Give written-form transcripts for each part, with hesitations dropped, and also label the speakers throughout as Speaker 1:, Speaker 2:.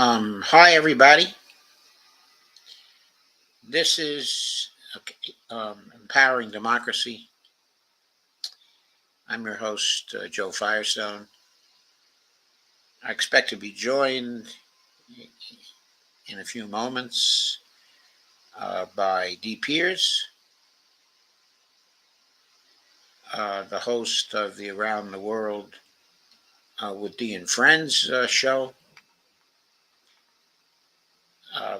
Speaker 1: Hi, everybody. This is Empowering Democracy. I'm your host, Joe Firestone. I expect to be joined in a few moments by Dee Piers, the host of the Around the World with Dee and Friends show.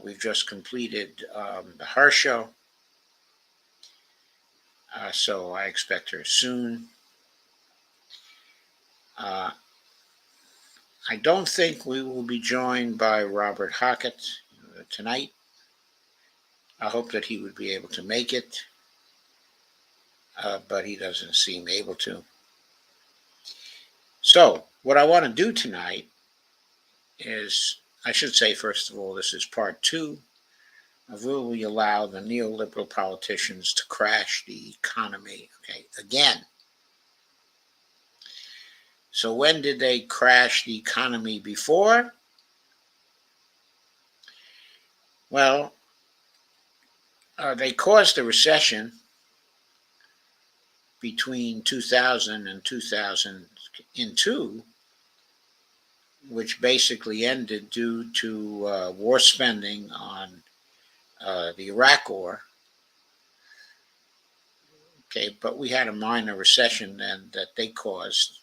Speaker 1: We've just completed the Her show, so I expect her soon. I don't think we will be joined by Robert Hockett tonight. I hope that he would be able to make it, but he doesn't seem able to. So, what I want to do tonight is, I should say, first of all, this is part two of will we allow the neoliberal politicians to crash the economy, again. So, when did they crash the economy before? Well, they caused a recession between 2000 and 2002, which basically ended due to war spending on the Iraq War. But we had a minor recession then that they caused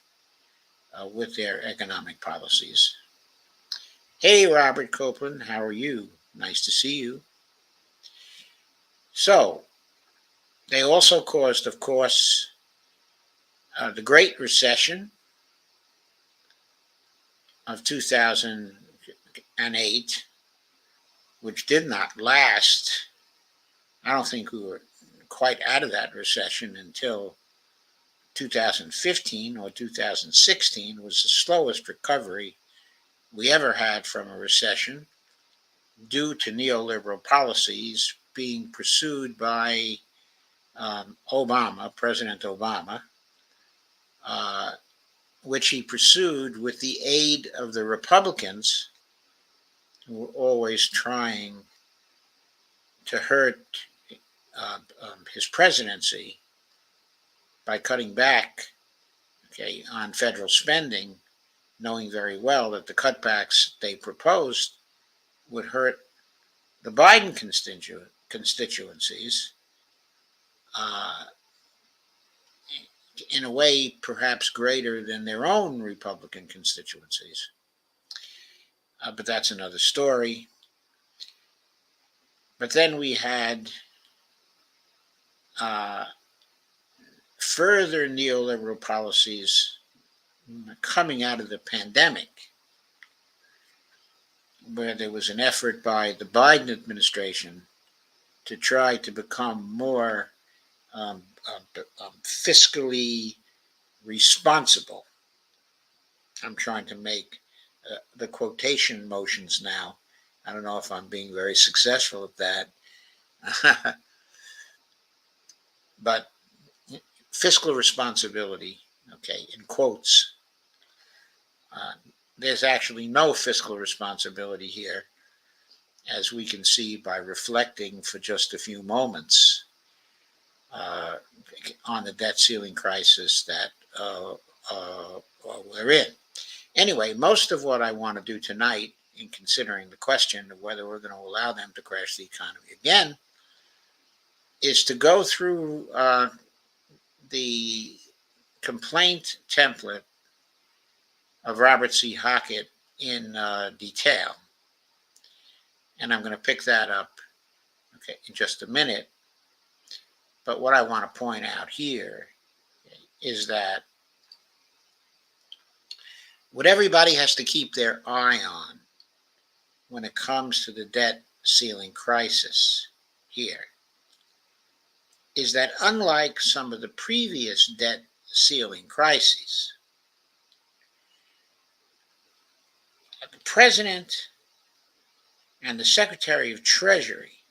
Speaker 1: with their economic policies. Hey, Robert Copeland, how are you? Nice to see you. So, they also caused, of course, the Great Recession of 2008, which did not last. I don't think we were quite out of that recession until 2015 or 2016. Was the slowest recovery we ever had from a recession due to neoliberal policies being pursued by President Obama, which he pursued with the aid of the Republicans, who were always trying to hurt his presidency by cutting back on federal spending, knowing very well that the cutbacks they proposed would hurt the Biden constituencies in a way perhaps greater than their own Republican constituencies. But that's another story. But then we had further neoliberal policies coming out of the pandemic, where there was an effort by the Biden administration to try to become more fiscally responsible. I'm trying to make the quotation motions now. I don't know if I'm being very successful at that. But fiscal responsibility, in quotes. There's actually no fiscal responsibility here, as we can see by reflecting for just a few moments on the debt ceiling crisis that we're in. Anyway, most of what I want to do tonight, in considering the question of whether we're going to allow them to crash the economy again, is to go through the complaint template of Robert C. Hockett in detail. And I'm going to pick that up in just a minute. But what I want to point out here is that what everybody has to keep their eye on when it comes to the debt ceiling crisis here is that, unlike some of the previous debt ceiling crises, the President and the Secretary of Treasury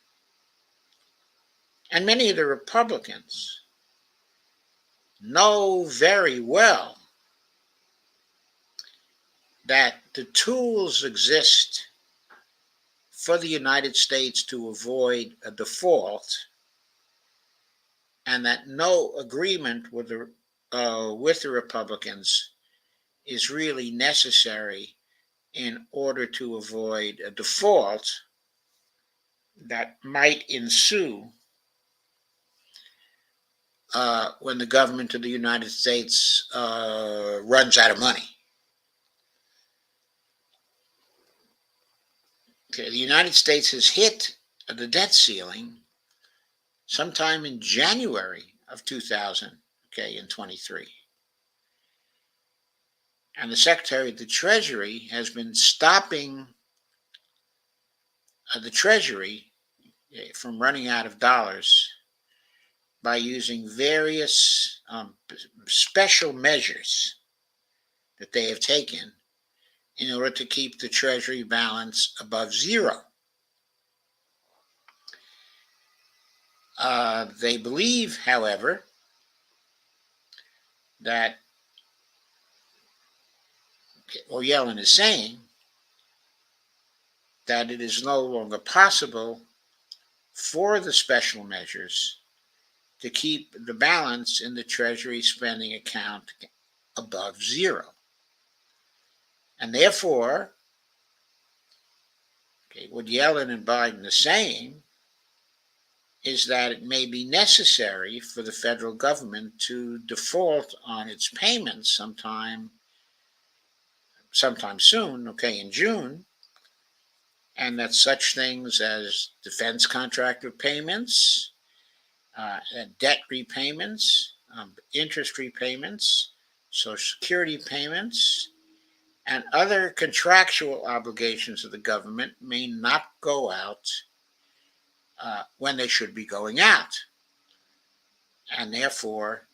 Speaker 1: and many of the Republicans know very well that the tools exist for the United States to avoid a default, and that no agreement with the Republicans is really necessary in order to avoid a default that might ensue when the government of the United States runs out of money. Okay, the United States has hit the debt ceiling sometime in January of 2023. And the Secretary of the Treasury has been stopping the Treasury from running out of dollars by using various special measures that they have taken in order to keep the Treasury balance above zero. They believe, however, that Yellen is saying that it is no longer possible for the special measures to keep the balance in the Treasury spending account above zero. And therefore, what Yellen and Biden are saying is that it may be necessary for the federal government to default on its payments sometime soon, in June, and that such things as defense contractor payments, debt repayments, interest repayments, Social Security payments, and other contractual obligations of the government may not go out when they should be going out. And therefore,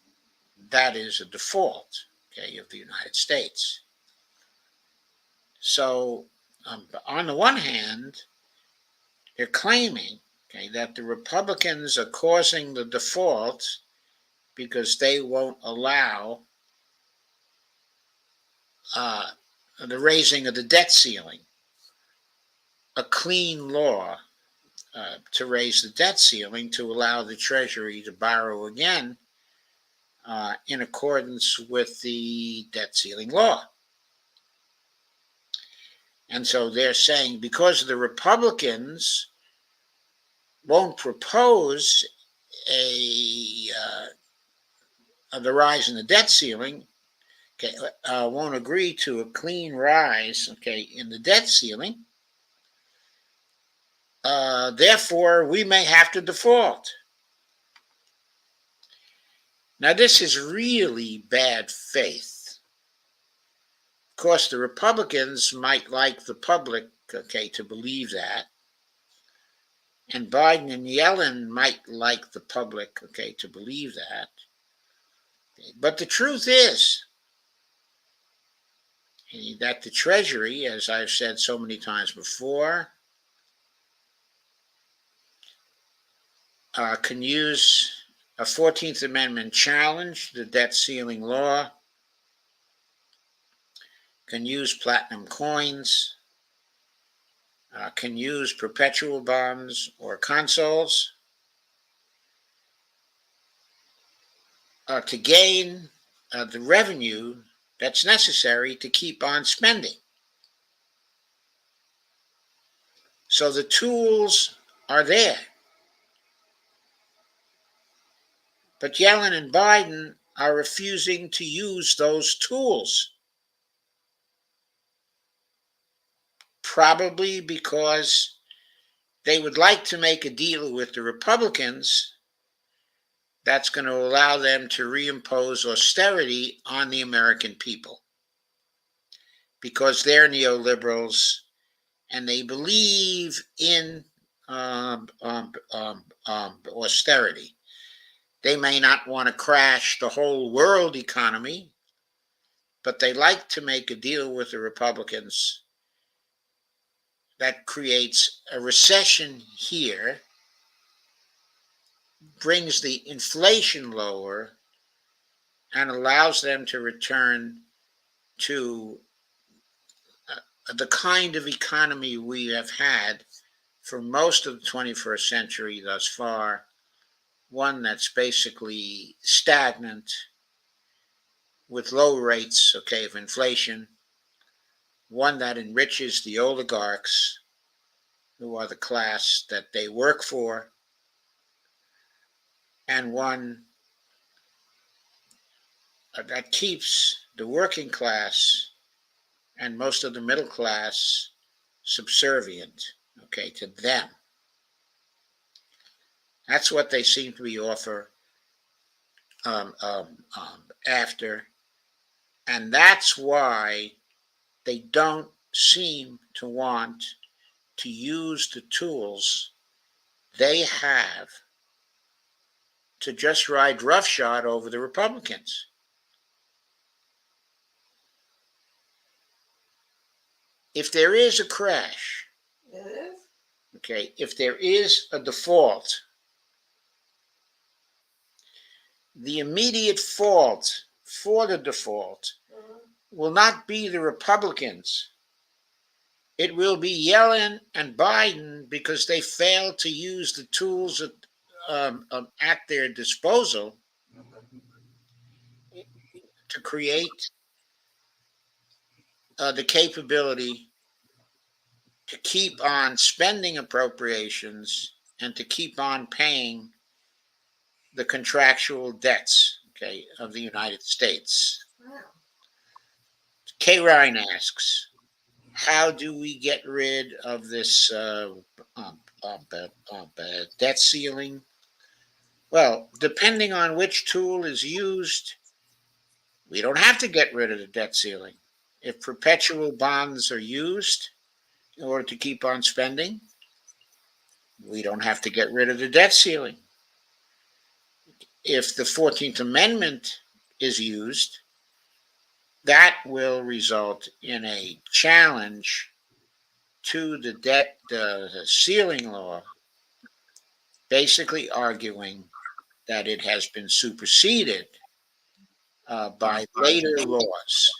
Speaker 1: that is a default, of the United States. So, on the one hand, they're claiming, that the Republicans are causing the default because they won't allow the raising of the debt ceiling, a clean law to raise the debt ceiling to allow the Treasury to borrow again in accordance with the debt ceiling law. And so they're saying because the Republicans won't propose the rise in the debt ceiling, won't agree to a clean rise, in the debt ceiling, therefore we may have to default. Now, this is really bad faith. Of course, the Republicans might like the public, to believe that. And Biden and Yellen might like the public, to believe that. But the truth is that the Treasury, as I've said so many times before, can use a 14th Amendment challenge to the debt ceiling law, can use platinum coins, can use perpetual bonds or consols to gain the revenue that's necessary to keep on spending. So the tools are there. But Yellen and Biden are refusing to use those tools. Probably because they would like to make a deal with the Republicans that's going to allow them to reimpose austerity on the American people. Because they're neoliberals and they believe in austerity. They may not want to crash the whole world economy, but they like to make a deal with the Republicans that creates a recession here, brings the inflation lower, and allows them to return to the kind of economy we have had for most of the 21st century thus far, one that's basically stagnant with low rates, okay, of inflation, one that enriches the oligarchs, who are the class that they work for, and one that keeps the working class and most of the middle class subservient, okay, to them. That's what they seem to be after, and that's why they don't seem to want to use the tools they have to just ride roughshod over the Republicans. If there is a crash, okay, if there is a default, the immediate fault for the default will not be the Republicans. It will be Yellen and Biden because they failed to use the tools at their disposal to create the capability to keep on spending appropriations and to keep on paying the contractual debts, okay, of the United States. K. Ryan asks, how do we get rid of this debt ceiling? Well, depending on which tool is used, we don't have to get rid of the debt ceiling. If perpetual bonds are used in order to keep on spending, we don't have to get rid of the debt ceiling. If the 14th Amendment is used, that will result in a challenge to the debt ceiling law, basically arguing that it has been superseded by later laws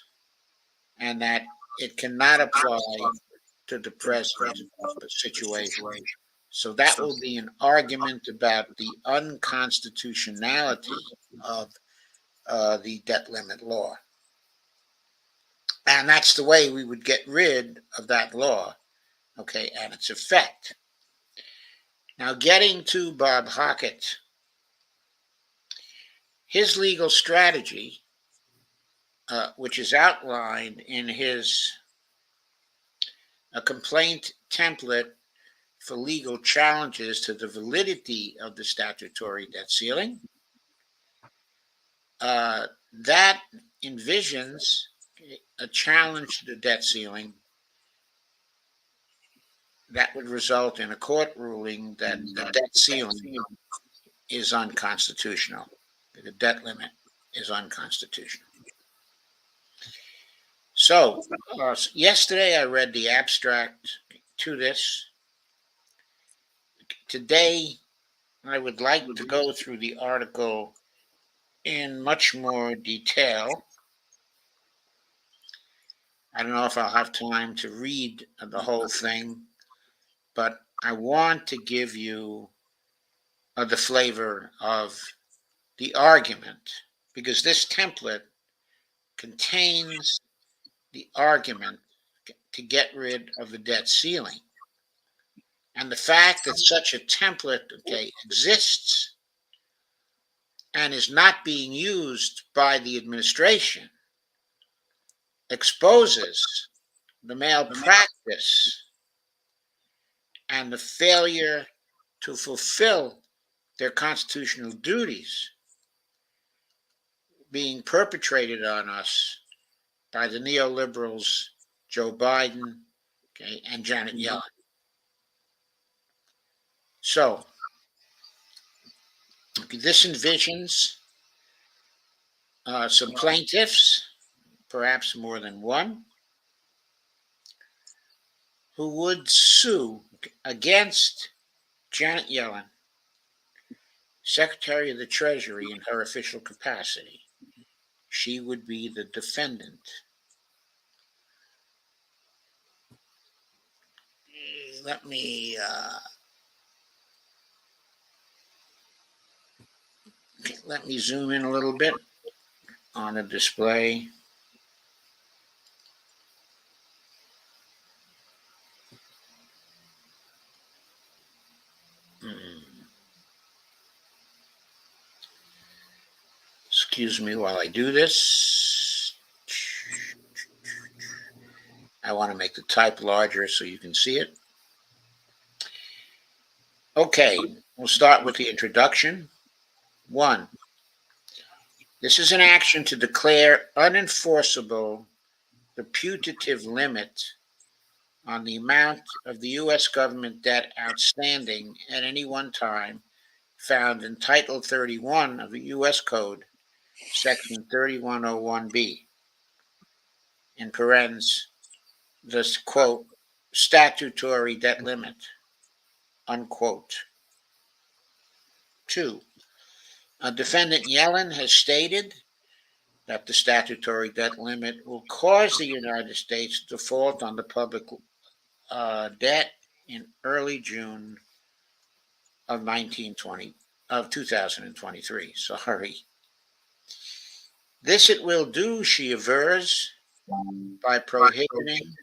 Speaker 1: and that it cannot apply to the present situation. So that will be an argument about the unconstitutionality of the debt limit law. And that's the way we would get rid of that law, okay, and its effect. Now, getting to Bob Hockett, his legal strategy, which is outlined in his a complaint template for legal challenges to the validity of the statutory debt ceiling, that envisions a challenge to the debt ceiling that would result in a court ruling that the debt ceiling is unconstitutional. The debt limit is unconstitutional. So, yesterday I read the abstract to this. Today, I would like to go through the article in much more detail. I don't know if I'll have time to read the whole thing, but I want to give you the flavor of the argument because this template contains the argument to get rid of the debt ceiling. And the fact that such a template, okay, exists and is not being used by the administration exposes the malpractice and the failure to fulfill their constitutional duties being perpetrated on us by the neoliberals, Joe Biden, okay, and Janet Yellen. So, this envisions some plaintiffs, perhaps more than one, who would sue against Janet Yellen, Secretary of the Treasury in her official capacity. She would be the defendant. let me let me zoom in a little bit on the display. Hmm. Excuse me while I do this. I want to make the type larger so you can see it. Okay, we'll start with the introduction. 1. This is an action to declare unenforceable the putative limit on the amount of the U.S. government debt outstanding at any one time found in Title 31 of the U.S. Code, Section 3101B, in parentheses, this quote, statutory debt limit, unquote. 2. Defendant Yellen has stated that the statutory debt limit will cause the United States to default on the public debt in early June of 2023. Sorry. This it will do, she avers, by prohibiting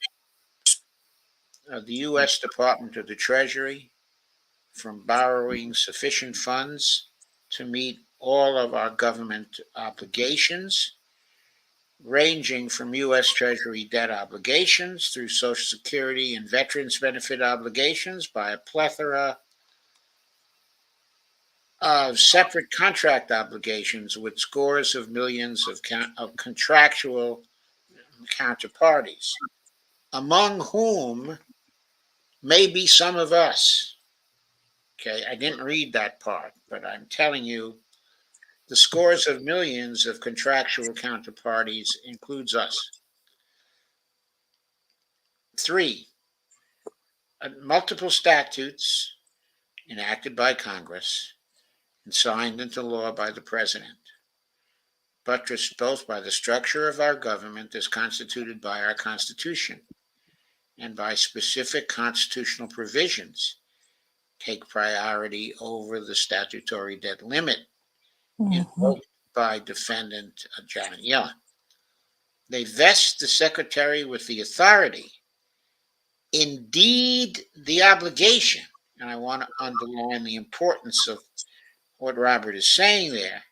Speaker 1: the U.S. Department of the Treasury from borrowing sufficient funds to meet all of our government obligations, ranging from U.S. Treasury debt obligations through Social Security and veterans benefit obligations by a plethora of separate contract obligations with scores of millions of contractual counterparties, among whom may be some of us. Okay, I didn't read that part, but I'm telling you, the scores of millions of contractual counterparties includes us. 3, multiple statutes enacted by Congress and signed into law by the President, buttressed both by the structure of our government as constituted by our Constitution and by specific constitutional provisions, take priority over the statutory debt limit
Speaker 2: Mm-hmm.
Speaker 1: invoked by defendant Janet Yellen. They vest the Secretary with the authority, indeed the obligation, and I want to underline the importance of what Robert is saying there,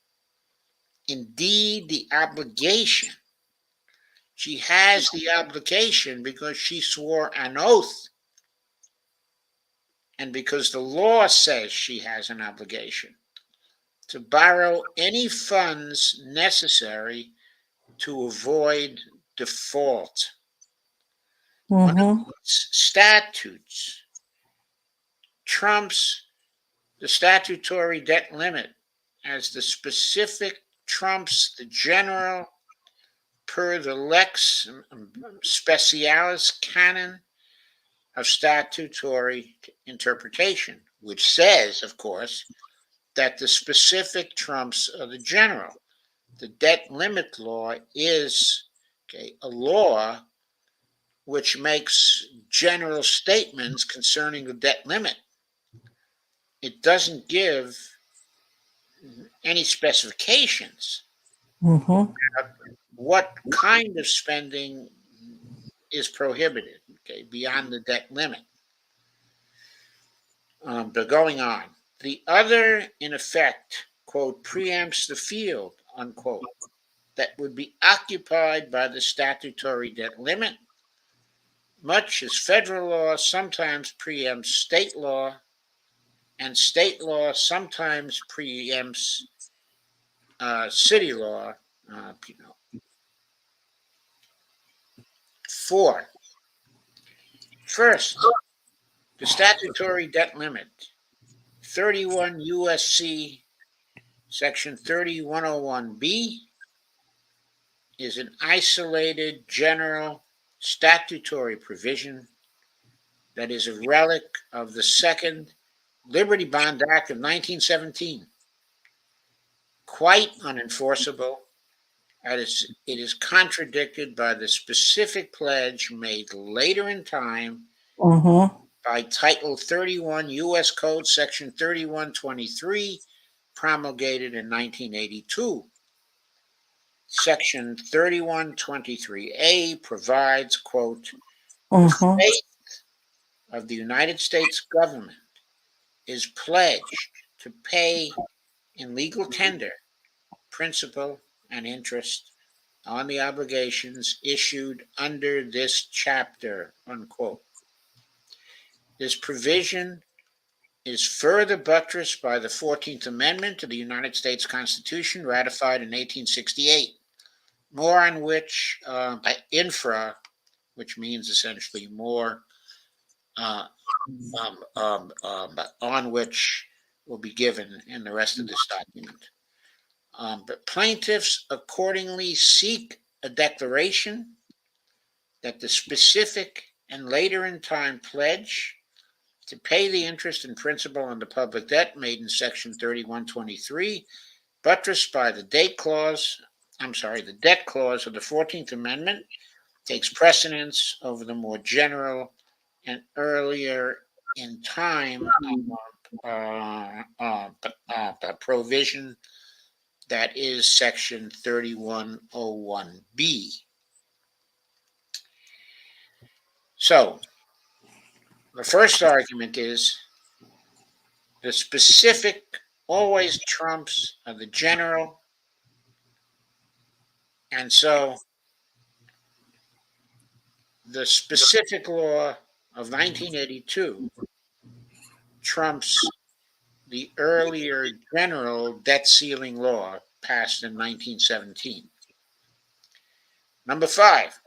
Speaker 1: indeed the obligation. She has the obligation because she swore an oath and because the law says she has an obligation to borrow any funds necessary to avoid default. One of
Speaker 2: Mm-hmm.
Speaker 1: these statutes trumps the statutory debt limit as the specific trumps the general per the lex specialis canon of statutory interpretation, which says, of course, that the specific trumps the general. The debt limit law is a law which makes general statements concerning the debt limit. It doesn't give any specifications
Speaker 2: Mm-hmm.
Speaker 1: about what kind of spending is prohibited, beyond the debt limit. But going on, the other, in effect, quote, preempts the field, unquote, that would be occupied by the statutory debt limit, much as federal law sometimes preempts state law, and state law sometimes preempts city law. You know. 4. First, the statutory debt limit, 31 USC Section 3101B, is an isolated general statutory provision that is a relic of the Second Liberty Bond Act of 1917, quite unenforceable as it is contradicted by the specific pledge made later in time
Speaker 2: Mm-hmm.
Speaker 1: by Title 31 U.S. Code Section 3123, promulgated in 1982. Section 3123A provides, quote, the
Speaker 2: Mm-hmm.
Speaker 1: faith of the United States government is pledged to pay in legal tender principal and interest on the obligations issued under this chapter, unquote. This provision is further buttressed by the 14th Amendment to the United States Constitution, ratified in 1868, more on which, by infra, which means essentially more, uh, on which will be given in the rest of this document. But plaintiffs accordingly seek a declaration that the specific and later in time pledge to pay the interest and principal on the public debt made in Section 3123, buttressed by the debt clause of the 14th Amendment, takes precedence over the more general and earlier in time provision that is Section 3101B. So, the first argument is the specific always trumps the general, and so the specific law of 1982 trumps the earlier general debt ceiling law passed in 1917. Number 5,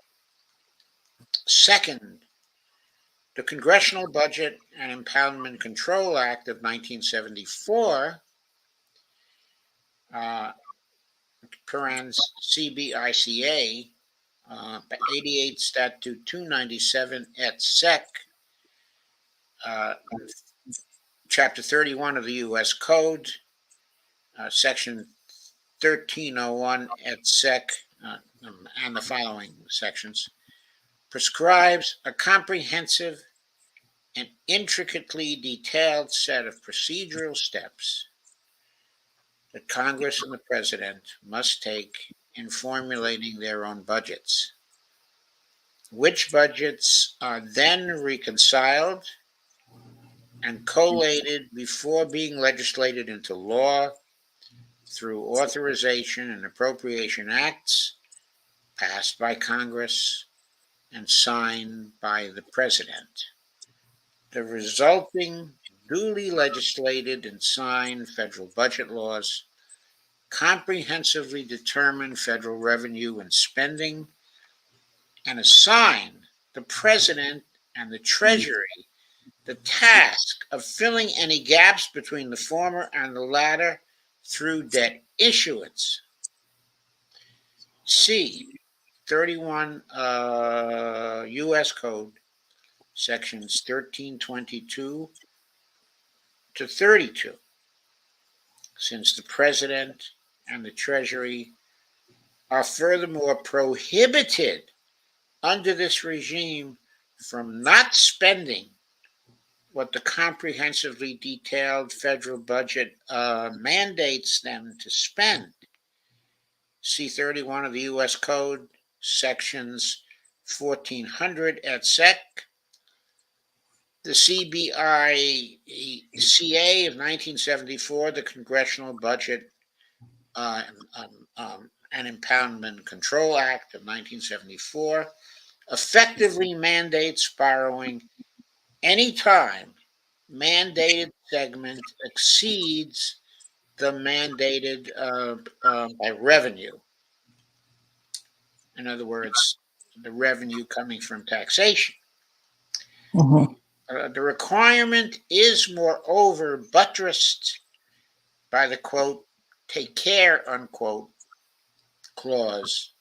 Speaker 1: second, the Congressional Budget and Impoundment Control Act of 1974, CBICA, 88 Statute 297 et sec, Chapter 31 of the U.S. Code, Section 1301 et sec, and the following sections, prescribes a comprehensive and intricately detailed set of procedural steps that Congress and the President must take in formulating their own budgets, which budgets are then reconciled and collated before being legislated into law through authorization and appropriation acts passed by Congress and signed by the President. The resulting duly legislated and signed federal budget laws comprehensively determine federal revenue and spending and assign the President and the Treasury the task of filling any gaps between the former and the latter through debt issuance. C. 31 U.S. Code, sections 1322 to 32. Since the President and the Treasury are furthermore prohibited under this regime from not spending what the comprehensively detailed federal budget mandates them to spend. C-31 of the U.S. Code, sections 1400 et sec. The CBICA of 1974, the Congressional Budget and Impoundment Control Act of 1974, effectively mandates borrowing anytime mandated segment exceeds the mandated by revenue. In other words, the revenue coming from taxation.
Speaker 2: Mm-hmm.
Speaker 1: The requirement is moreover buttressed by the quote, take care, unquote, clause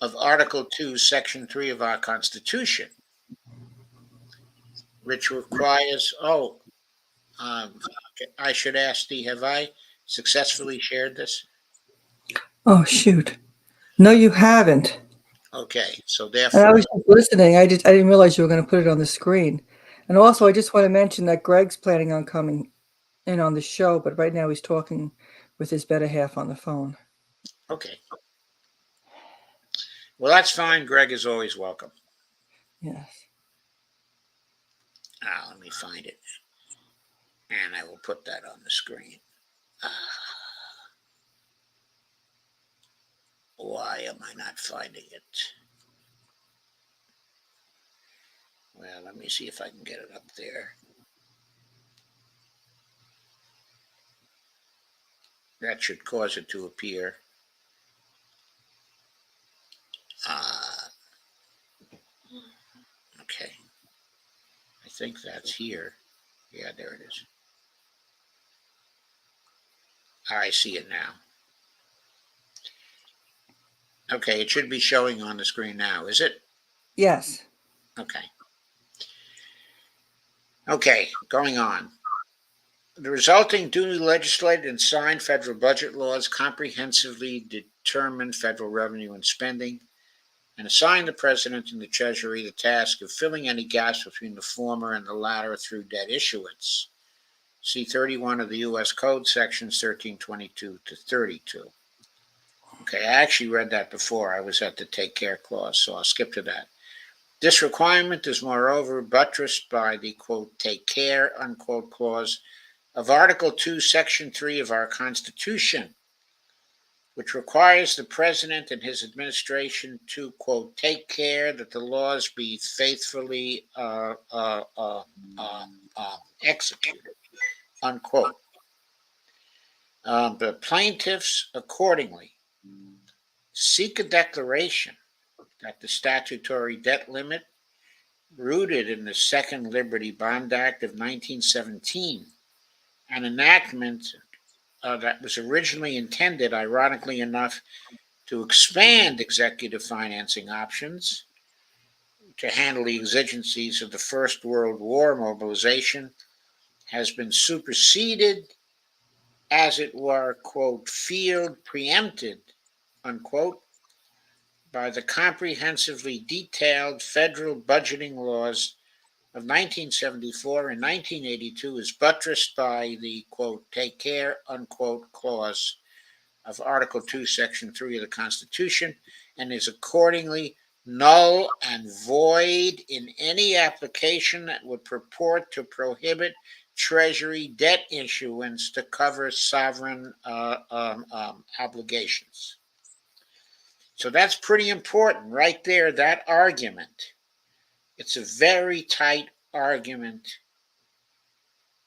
Speaker 1: of Article 2, Section 3 of our Constitution, which requires, I should ask Dee, have I successfully shared this?
Speaker 2: Oh, shoot. No, you haven't.
Speaker 1: Okay, so
Speaker 2: And I
Speaker 1: therefore,
Speaker 2: was just listening. I didn't realize you were going to put it on the screen. And also, I just want to mention that Greg's planning on coming in on the show, but right now he's talking with his better half on the phone.
Speaker 1: Okay. Well, that's fine. Greg is always welcome.
Speaker 2: Yes.
Speaker 1: Let me find it. And I will put that on the screen. Why am I not finding it? Well, let me see if I can get it up there. That should cause it to appear. Okay. I think that's here. Yeah, there it is. I see it now. Okay, it should be showing on the screen now, is it?
Speaker 2: Yes.
Speaker 1: Okay. Okay, going on. The resulting duly legislated and signed federal budget laws comprehensively determine federal revenue and spending and assign the President and the Treasury the task of filling any gaps between the former and the latter through debt issuance. See 31 of the U.S. Code, sections 1322 to 32. Okay, I actually read that before. I was at the take care clause, so I'll skip to that. This requirement is moreover buttressed by the quote, take care, unquote clause of Article 2, Section 3 of our Constitution, which requires the President and his administration to, quote, take care that the laws be faithfully executed, unquote. The plaintiffs accordingly seek a declaration that the statutory debt limit, rooted in the Second Liberty Bond Act of 1917, an enactment that was originally intended, ironically enough, to expand executive financing options to handle the exigencies of the First World War mobilization, has been superseded, as it were, quote, field preempted, unquote, by the comprehensively detailed federal budgeting laws of 1974 and 1982, is buttressed by the, quote, take care, unquote, clause of Article 2, Section 3 of the Constitution, and is accordingly null and void in any application that would purport to prohibit Treasury debt issuance to cover sovereign obligations. So that's pretty important right there, that argument. It's a very tight argument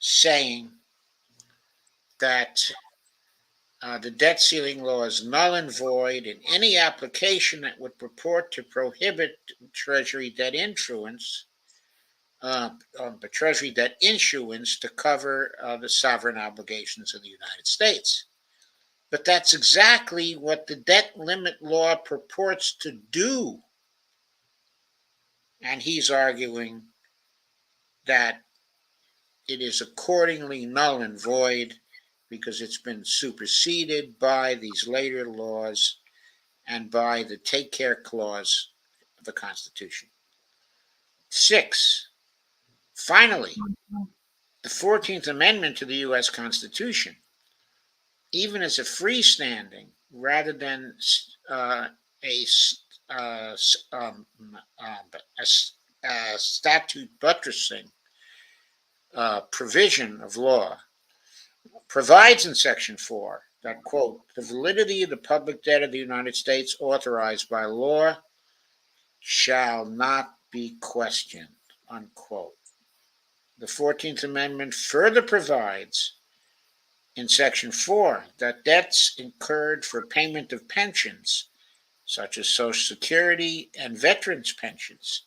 Speaker 1: saying that the debt ceiling law is null and void in any application that would purport to prohibit Treasury debt issuance, Treasury debt issuance to cover the sovereign obligations of the United States. But that's exactly what the debt limit law purports to do. And he's arguing that it is accordingly null and void because it's been superseded by these later laws and by the take care clause of the Constitution. 6. Finally, the 14th Amendment to the U.S. Constitution, even as a freestanding rather than a statute buttressing provision of law, provides in Section 4 that, quote, the validity of the public debt of the United States authorized by law shall not be questioned, unquote. The 14th Amendment further provides in Section 4 that debts incurred for payment of pensions, such as Social Security and veterans' pensions,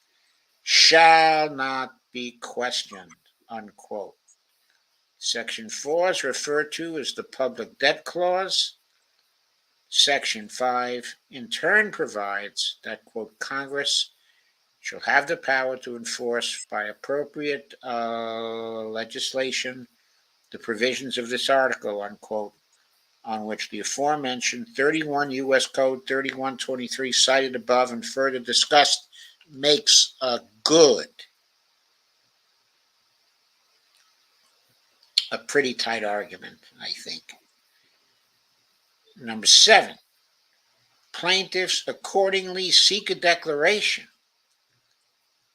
Speaker 1: shall not be questioned, unquote. Section 4 is referred to as the Public Debt Clause. Section 5 in turn provides that, quote, Congress shall have the power to enforce by appropriate legislation the provisions of this article, unquote, on which the aforementioned 31 U.S. Code 3123 cited above and further discussed makes good. a pretty tight argument, I think. Number 7, plaintiffs accordingly seek a declaration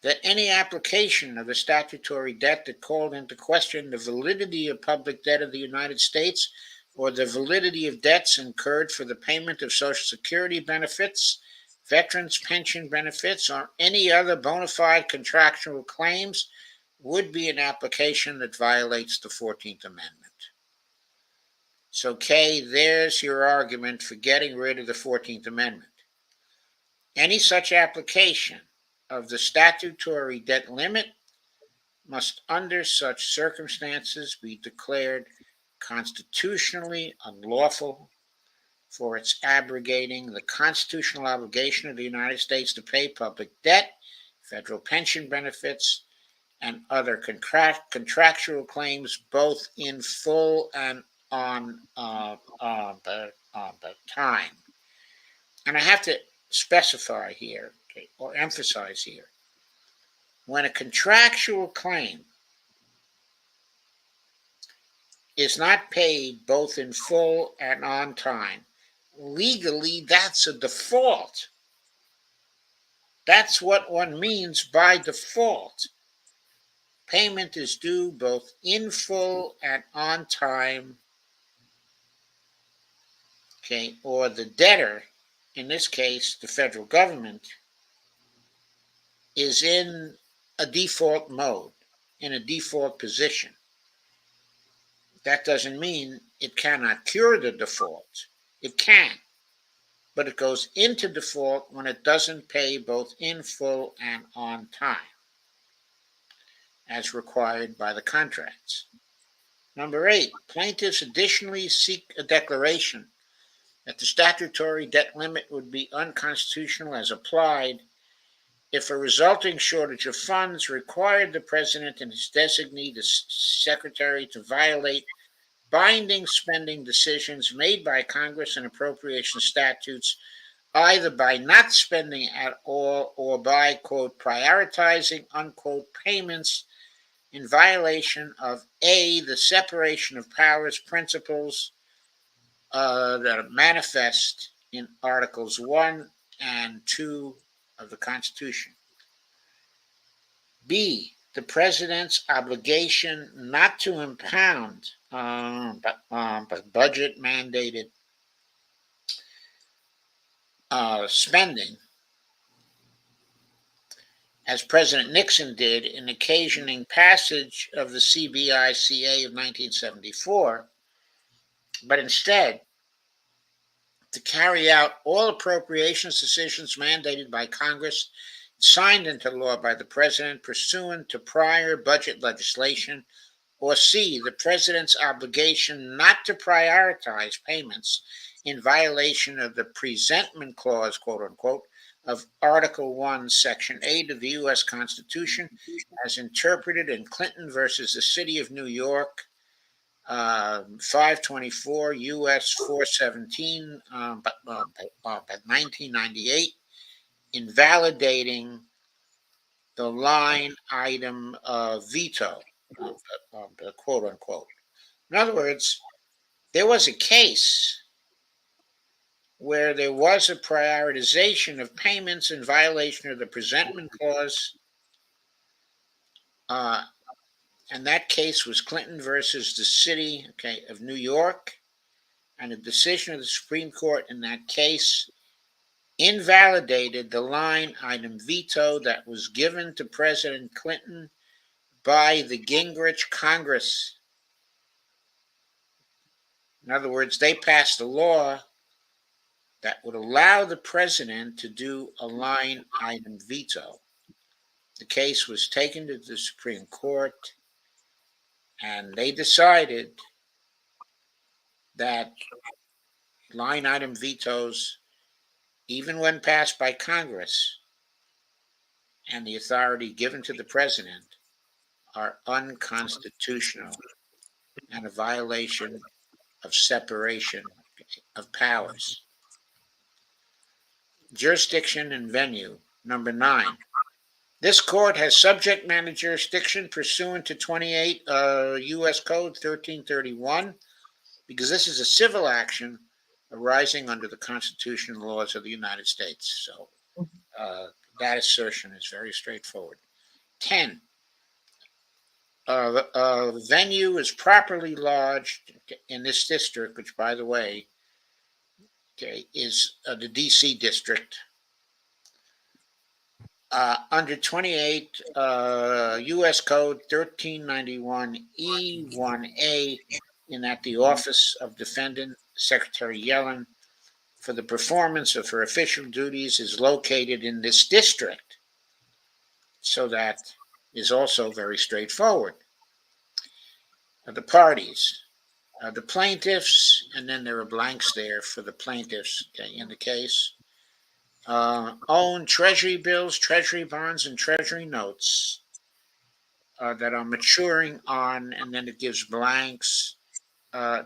Speaker 1: that any application of the statutory debt that called into question the validity of public debt of the United States or the validity of debts incurred for the payment of Social Security benefits, veterans' pension benefits, or any other bona fide contractual claims would be an application that violates the 14th Amendment. So, Kay, there's your argument for getting rid of the 14th Amendment. Any such application of the statutory debt limit must, under such circumstances, be declared constitutionally unlawful for its abrogating the constitutional obligation of the United States to pay public debt, federal pension benefits, and other contractual claims, both in full and on the time. And I have to specify here, okay, or emphasize here, when a contractual claim is not paid both in full and on time, legally that's a default. That's what one means by default. Payment is due both in full and on time, okay, or the debtor, in this case the federal government, is in a default mode, in a default position. That doesn't mean it cannot cure the default. It can, but it goes into default when it doesn't pay both in full and on time, as required by the contracts. Number 8, plaintiffs additionally seek a declaration that the statutory debt limit would be unconstitutional as applied if a resulting shortage of funds required the president and his designee, the secretary, to violate binding spending decisions made by Congress and appropriation statutes, either by not spending at all or by, quote, prioritizing, unquote, payments in violation of A, the separation of powers principles that are manifest in Articles 1 and 2 of the Constitution. B, the president's obligation not to impound budget mandated spending, as President Nixon did in occasioning passage of the CBICA of 1974, but instead to carry out all appropriations decisions mandated by Congress, signed into law by the president pursuant to prior budget legislation, or C, the president's obligation not to prioritize payments in violation of the presentment clause, quote unquote, of Article 1, Section 8 of the U.S. Constitution, as interpreted in Clinton versus the City of New York, 524 U.S. 417, 1998, invalidating the line item veto, quote unquote. In other words, there was a case where there was a prioritization of payments in violation of the presentment clause, and that case was Clinton versus the City, okay, of New York, and a decision of the Supreme Court in that case invalidated the line item veto that was given to President Clinton by the Gingrich Congress. In other words, they passed a law that would allow the president to do a line item veto. The case was taken to the Supreme Court, and they decided that line item vetoes, even when passed by Congress and the authority given to the president, are unconstitutional and a violation of separation of powers. Jurisdiction and venue. Number 9, This court has subject matter jurisdiction pursuant to 28 U.S. Code 1331 because this is a civil action arising under the Constitution and laws of the United States. So that assertion is very straightforward. 10. The venue is properly lodged in this district, which, by the way, okay, is the D.C. district, under 28 U.S. Code 1391E1A, in that the Office of Defendant Secretary Yellen, for the performance of her official duties, is located in this district. So that is also very straightforward. The parties, the plaintiffs, and then there are blanks there for the plaintiffs, okay, in the case, own treasury bills, treasury bonds, and treasury notes that are maturing on, and then it gives blanks uh,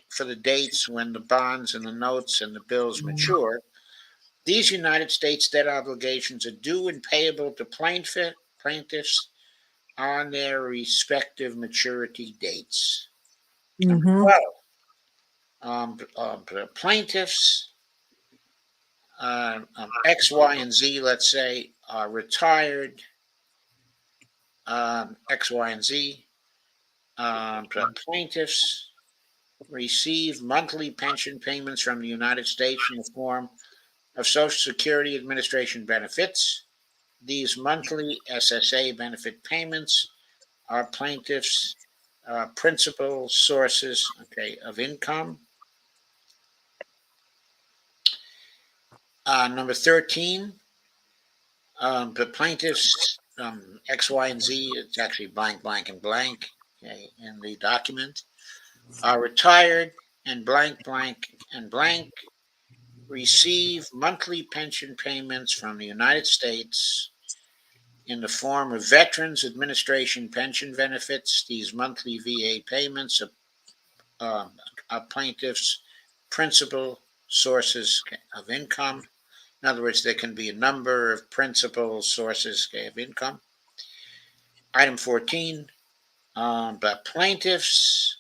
Speaker 1: for the dates when the bonds and the notes and the bills mature. These United States debt obligations are due and payable to plaintiffs on their respective maturity dates. Number
Speaker 2: Mm-hmm.
Speaker 1: 12, plaintiffs, X, Y, and Z, let's say, are retired, X, Y, and Z. Plaintiffs receive monthly pension payments from the United States in the form of Social Security Administration benefits. These monthly SSA benefit payments are plaintiffs' principal sources, okay, of income. Number 13, the plaintiffs, X, Y, and Z, it's actually blank, blank, and blank, okay, in the document, are retired, and blank, blank, and blank receive monthly pension payments from the United States in the form of Veterans Administration pension benefits. These monthly VA payments are plaintiffs' principal sources of income. In other words, there can be a number of principal sources of income. Item 14, the plaintiffs,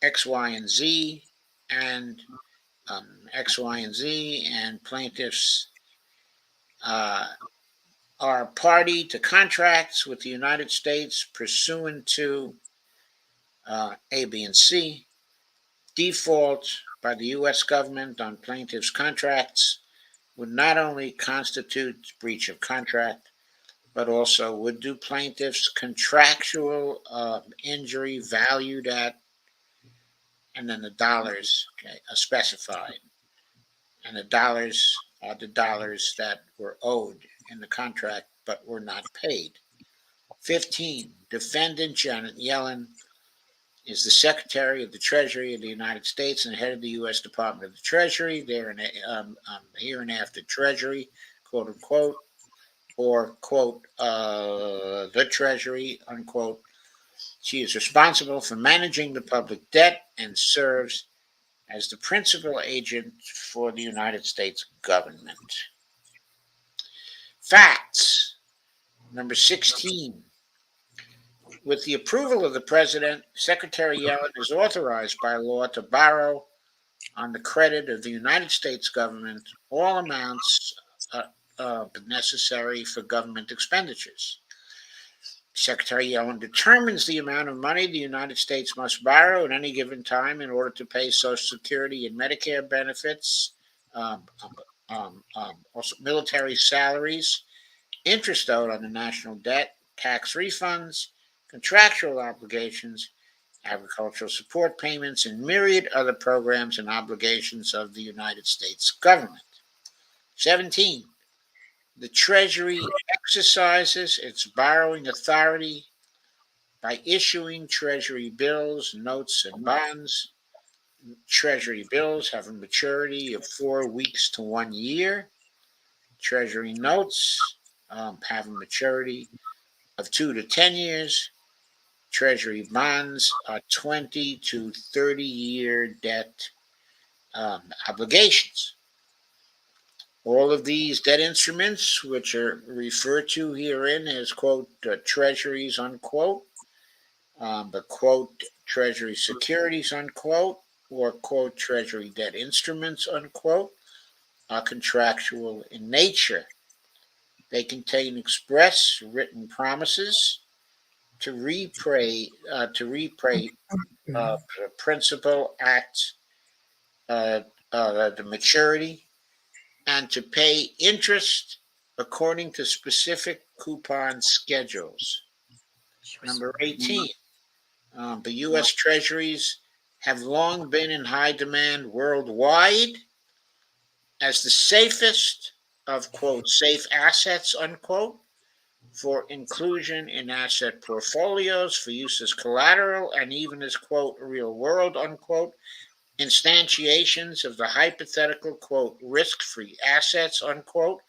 Speaker 1: X, Y, and Z, and X, Y, and Z, and plaintiffs are party to contracts with the United States pursuant to A, B, and C. Default by the U.S. government on plaintiffs' contracts would not only constitute breach of contract, but also would do plaintiffs' contractual injury valued at, and then the dollars, okay, are specified. And the dollars are the dollars that were owed in the contract but were not paid. 15. Defendant Janet Yellen is the Secretary of the Treasury of the United States and head of the U.S. Department of the Treasury, hereinafter Treasury, quote unquote, or quote, the Treasury, unquote. She is responsible for managing the public debt and serves as the principal agent for the United States government. Facts. Number 16. With the approval of the President, Secretary Yellen is authorized by law to borrow on the credit of the United States government all amounts necessary for government expenditures. Secretary Yellen determines the amount of money the United States must borrow at any given time in order to pay Social Security and Medicare benefits, also military salaries, interest owed on the national debt, tax refunds, contractual obligations, agricultural support payments, and myriad other programs and obligations of the United States government. 17. The Treasury exercises its borrowing authority by issuing Treasury bills, notes, and bonds. Treasury bills have a maturity of 4 weeks to 1 year. Treasury notes have a maturity of 2 to 10 years. Treasury bonds are 20 to 30-year debt obligations. All of these debt instruments, which are referred to herein as, quote, treasuries, unquote, but, quote, treasury securities, unquote, or, quote, treasury debt instruments, unquote, are contractual in nature. They contain express written promises to repay principal at the maturity and to pay interest according to specific coupon schedules. Number 18, the U.S. Treasuries have long been in high demand worldwide as the safest of, quote, safe assets, unquote, for inclusion in asset portfolios for use as collateral and even as, quote, real world, unquote, instantiations of the hypothetical, quote, risk free assets, unquote,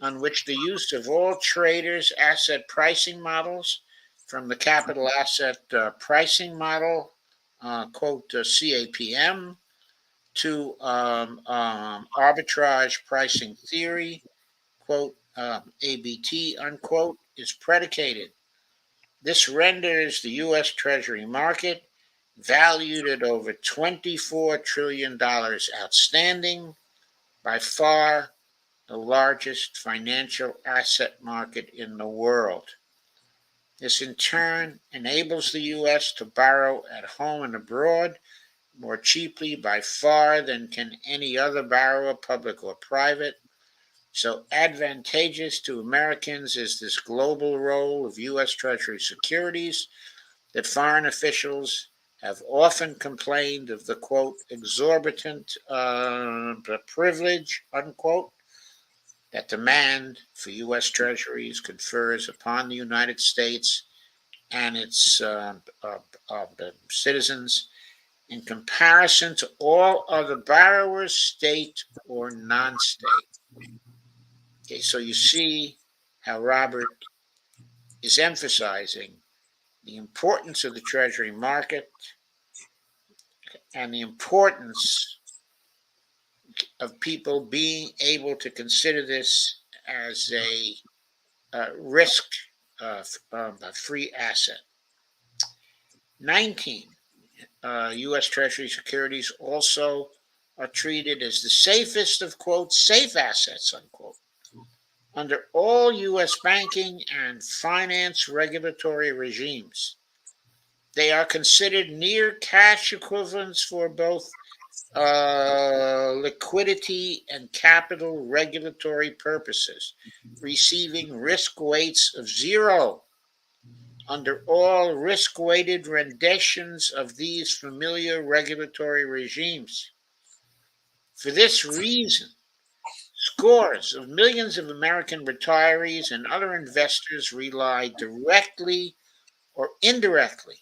Speaker 1: on which the use of all traders' asset pricing models, from the capital asset pricing model, quote, CAPM, to arbitrage pricing theory, quote, ABT, unquote, is predicated. This renders the U.S. Treasury market, valued at over $24 trillion outstanding, by far the largest financial asset market in the world. This in turn enables the U.S. to borrow at home and abroad more cheaply by far than can any other borrower, public or private. So advantageous to Americans is this global role of U.S. Treasury securities that foreign officials have often complained of the, quote, exorbitant privilege, unquote, that demand for U.S. Treasuries confers upon the United States and its citizens in comparison to all other borrowers, state or non-state. Okay, so you see how Robert is emphasizing the importance of the Treasury market and the importance of people being able to consider this as a risk free asset. 19, U.S. Treasury securities also are treated as the safest of, quote, safe assets, unquote, under all U.S. banking and finance regulatory regimes. They are considered near cash equivalents for both liquidity and capital regulatory purposes, receiving risk weights of 0 under all risk-weighted renditions of these familiar regulatory regimes. For this reason, scores of millions of American retirees and other investors rely directly or indirectly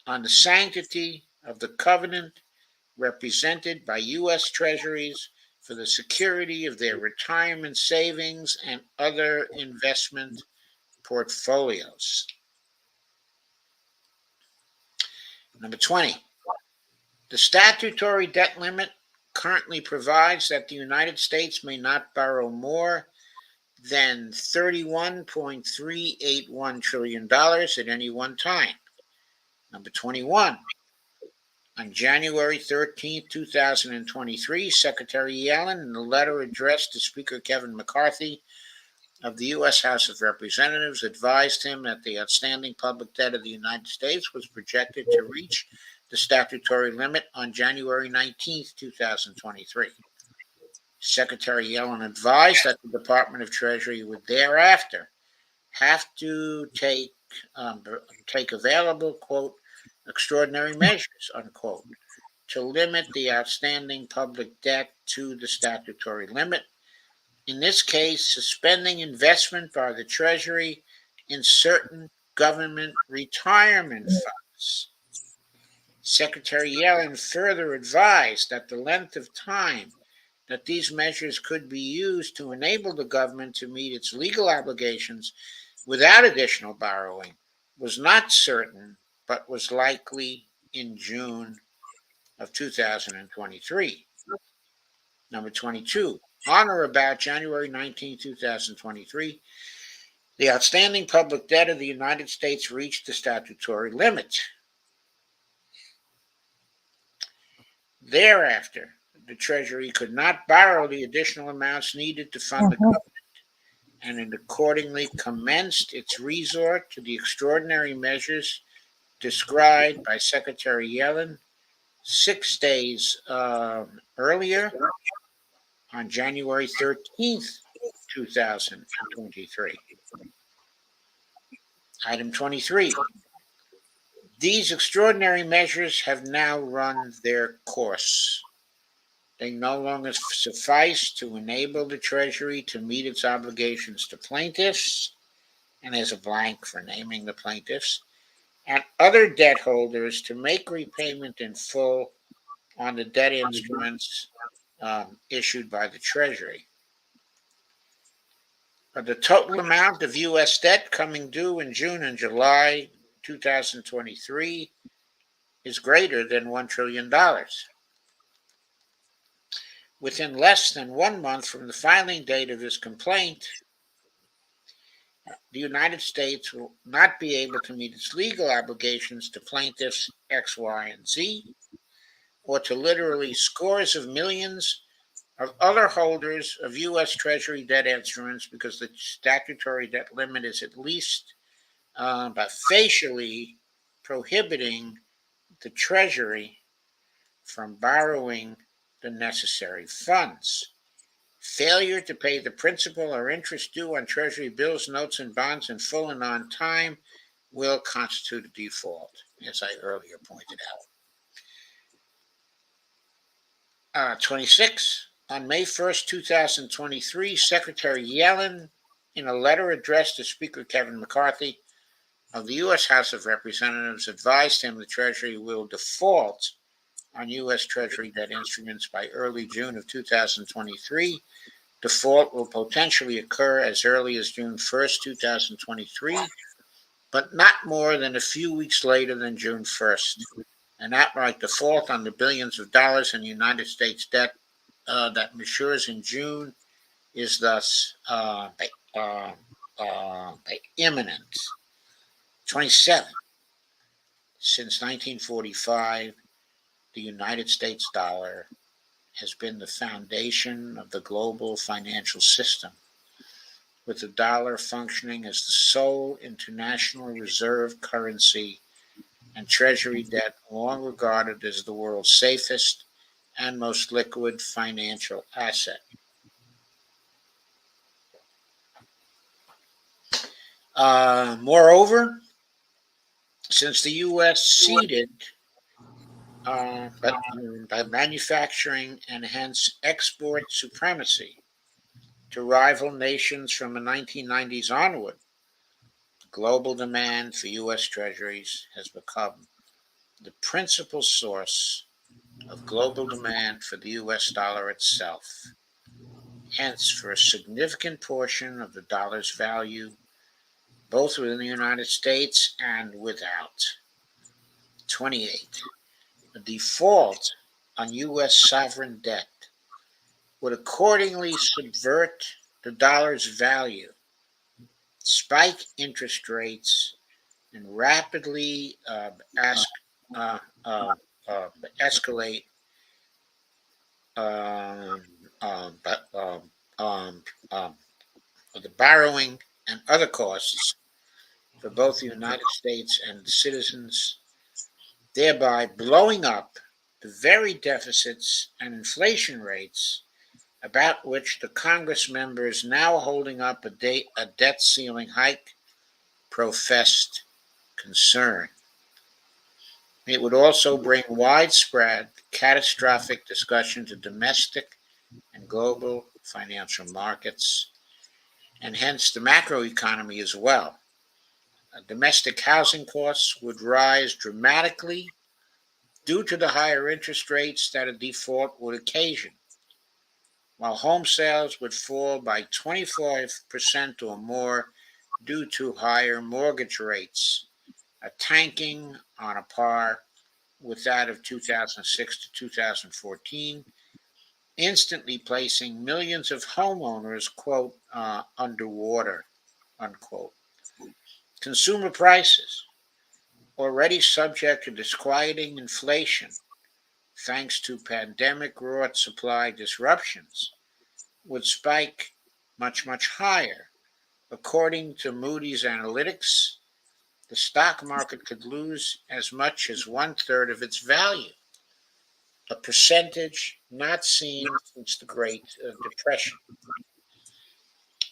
Speaker 1: on the sanctity of the covenant represented by U.S. Treasuries for the security of their retirement savings and other investment portfolios. Number 20, the statutory debt limit currently provides that the United States may not borrow more than $31.381 trillion at any one time. Number 21, on January 13, 2023, Secretary Yellen, in a letter addressed to Speaker Kevin McCarthy of the U.S. House of Representatives, advised him that the outstanding public debt of the United States was projected to reach the statutory limit on January 19, 2023. Secretary Yellen advised that the Department of Treasury would thereafter have to take available, quote, extraordinary measures, unquote, to limit the outstanding public debt to the statutory limit. In this case, suspending investment by the Treasury in certain government retirement funds. Secretary Yellen further advised that the length of time that these measures could be used to enable the government to meet its legal obligations without additional borrowing was not certain, but was likely in June of 2023. Number 22, On or about January 19, 2023, the outstanding public debt of the United States reached the statutory limit. Thereafter, the Treasury could not borrow the additional amounts needed to fund the
Speaker 2: Mhm.
Speaker 1: government, and it accordingly commenced its resort to the extraordinary measures described by Secretary Yellen 6 days earlier on January 13th, 2023. Item 23. These extraordinary measures have now run their course. They no longer suffice to enable the Treasury to meet its obligations to plaintiffs, and there's a blank for naming the plaintiffs, and other debt holders to make repayment in full on the debt instruments issued by the Treasury. The total amount of U.S. debt coming due in June and July 2023 is greater than $1 trillion. Within less than 1 month from the filing date of this complaint, the United States will not be able to meet its legal obligations to plaintiffs X, Y, and Z, or to literally scores of millions of other holders of U.S. Treasury debt instruments, because the statutory debt limit is at least by facially prohibiting the Treasury from borrowing the necessary funds. Failure to pay the principal or interest due on Treasury bills, notes, and bonds in full and on time will constitute a default, as I earlier pointed out. 26. On May 1st, 2023, Secretary Yellen, in a letter addressed to Speaker Kevin McCarthy of the U.S. House of Representatives, advised him the Treasury will default on U.S. Treasury debt instruments by early June of 2023. Default will potentially occur as early as June 1st, 2023, but not more than a few weeks later than June 1st. An outright default on the billions of dollars in United States debt that matures in June is thus imminent. 27. Since 1945, the United States dollar has been the foundation of the global financial system, with the dollar functioning as the sole international reserve currency and Treasury debt long regarded as the world's safest and most liquid financial asset. Moreover, since the U.S. ceded by manufacturing and hence export supremacy to rival nations from the 1990s onward, global demand for U.S. treasuries has become the principal source of global demand for the U.S. dollar itself. Hence, for a significant portion of the dollar's value, both within the United States and without. 28. A default on U.S. sovereign debt would accordingly subvert the dollar's value, spike interest rates, and rapidly uh, uh, escalate um, but um, the borrowing and other costs for both the United States and citizens, thereby blowing up the very deficits and inflation rates about which the Congress members now holding up a debt ceiling hike professed concern. It would also bring widespread, catastrophic discussion to domestic and global financial markets, and hence the macroeconomy as well. Domestic housing costs would rise dramatically due to the higher interest rates that a default would occasion, while home sales would fall by 25% or more due to higher mortgage rates, a tanking on a par with that of 2006 to 2014, instantly placing millions of homeowners, quote, underwater, unquote. Consumer prices, already subject to disquieting inflation thanks to pandemic wrought supply disruptions, would spike much higher. According to Moody's Analytics, the stock market could lose as much as one third of its value, a percentage not seen since the Great Depression.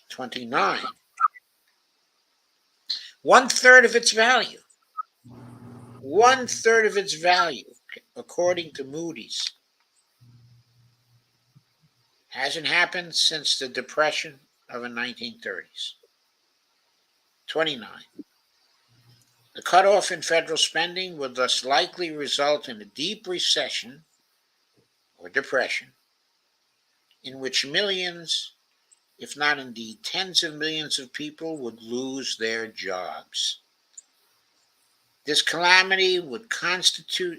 Speaker 1: 29. One third of its value. One third of its value, according to Moody's. Hasn't happened since the Depression of the 1930s. 29. The cutoff in federal spending would thus likely result in a deep recession or depression in which millions, if not indeed tens of millions of people, would lose their jobs. This calamity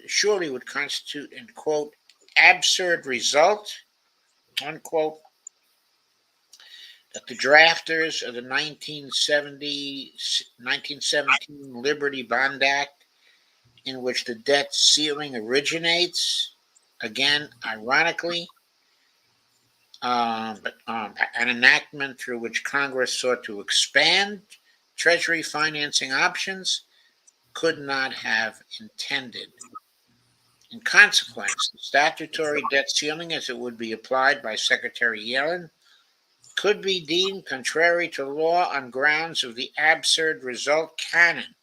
Speaker 1: surely would constitute an, quote, absurd result, unquote, that the drafters of the 1917 Liberty Bond Act, in which the debt ceiling originates, again, ironically, an enactment through which Congress sought to expand Treasury financing options, could not have intended. In consequence, the statutory debt ceiling, as it would be applied by Secretary Yellen, could be deemed contrary to law on grounds of the absurd result canon,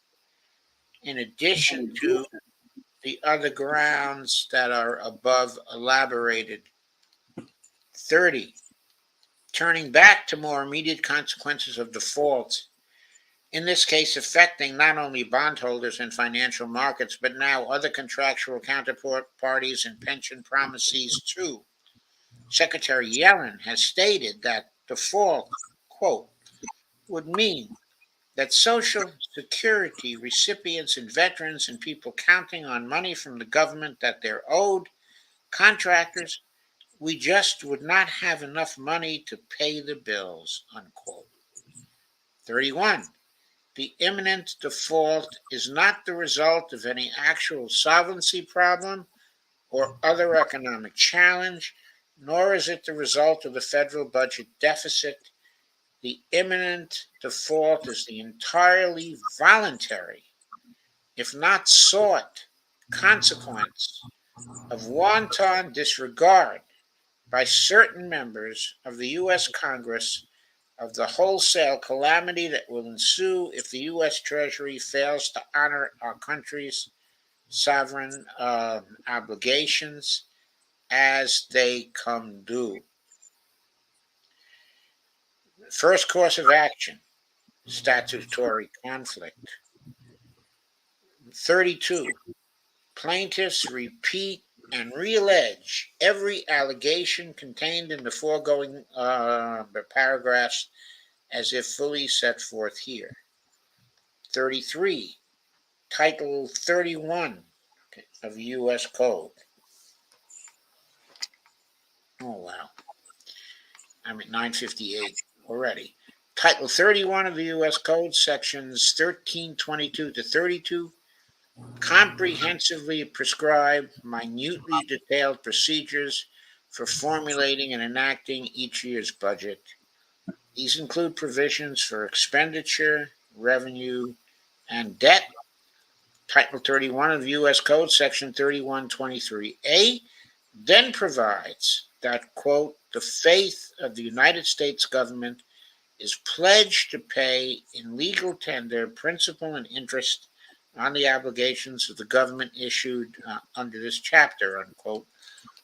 Speaker 1: in addition to the other grounds that are above elaborated. 30. Turning back to more immediate consequences of default, in this case affecting not only bondholders and financial markets, but now other contractual counterparties and pension promisees too. Secretary Yellen has stated that default, quote, would mean that Social Security recipients and veterans and people counting on money from the government that they're owed, contractors, we just would not have enough money to pay the bills, unquote. 31. The imminent default is not the result of any actual solvency problem or other economic challenge, nor is it the result of the federal budget deficit. The imminent default is the entirely voluntary, if not sought, consequence of wanton disregard by certain members of the U.S. Congress of the wholesale calamity that will ensue if the U.S. Treasury fails to honor our country's sovereign obligations as they come due. First course of action, statutory conflict. 32. Plaintiffs repeat and reallege every allegation contained in the foregoing paragraphs as if fully set forth here. 33. Title 31 of U.S. Code. Oh, wow. I'm at 958 already. Title 31 of the U.S. Code, sections 1322 to 32, comprehensively prescribe minutely detailed procedures for formulating and enacting each year's budget. These include provisions for expenditure, revenue, and debt. Title 31 of the U.S. Code, Section 3123A, then provides that, quote, the faith of the United States government is pledged to pay in legal tender principal and interest on the obligations of the government issued under this chapter, unquote,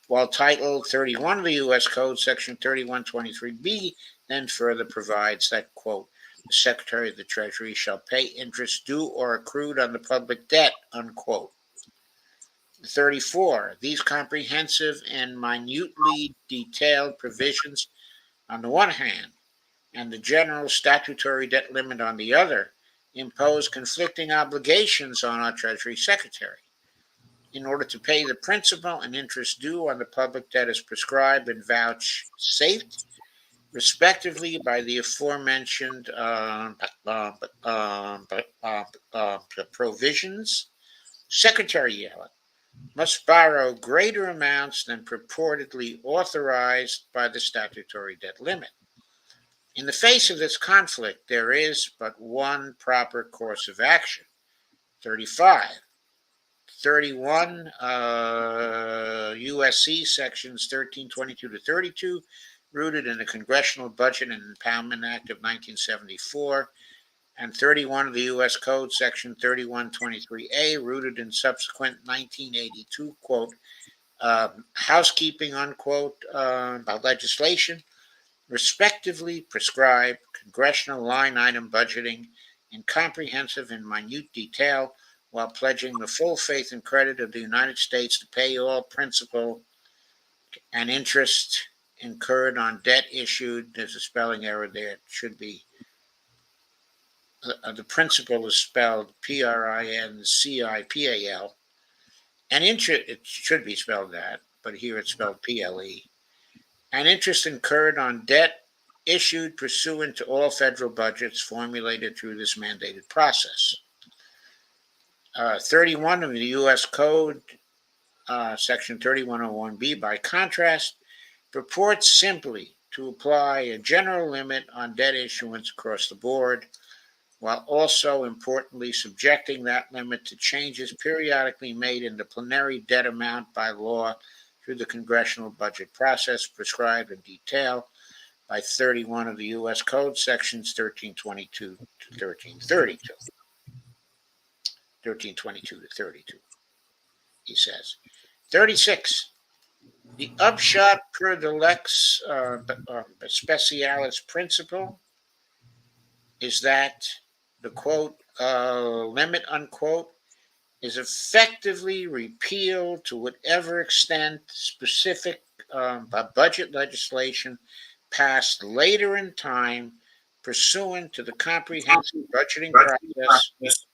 Speaker 1: while Title 31 of the U.S. Code, Section 3123B, then further provides that, quote, the Secretary of the Treasury shall pay interest due or accrued on the public debt, unquote. 34. These comprehensive and minutely detailed provisions, on the one hand, and the general statutory debt limit on the other, impose conflicting obligations on our Treasury Secretary. in order to pay the principal and interest due on the public debt as prescribed and vouchsafed, respectively, by the aforementioned provisions. Secretary Yellen must borrow greater amounts than purportedly authorized by the statutory debt limit. In the face of this conflict, there is but one proper course of action. 35. 31 USC sections 1322 to 32, rooted in the Congressional Budget and Impoundment Act of 1974, and 31 of the U.S. Code, section 3123A, rooted in subsequent 1982, quote, housekeeping, unquote, legislation, respectively prescribe congressional line item budgeting in comprehensive and minute detail, while pledging the full faith and credit of the United States to pay all principal and interest incurred on debt issued. There's a spelling error there. It should be the principal is spelled Principal, and interest, it should be spelled that, but here it's spelled PLE, and interest incurred on debt issued pursuant to all federal budgets formulated through this mandated process. 31 of the U.S. Code, section 3101B, by contrast, purports simply to apply a general limit on debt issuance across the board, while also importantly subjecting that limit to changes periodically made in the plenary debt amount by law through the congressional budget process prescribed in detail by 31 of the U.S. Code, sections 1322 to 1332. 1322 to 32, he says. 36. The upshot per the lex specialis principle is that the quote limit, unquote, is effectively repealed to whatever extent specific budget legislation passed later in time pursuant to the comprehensive budgeting process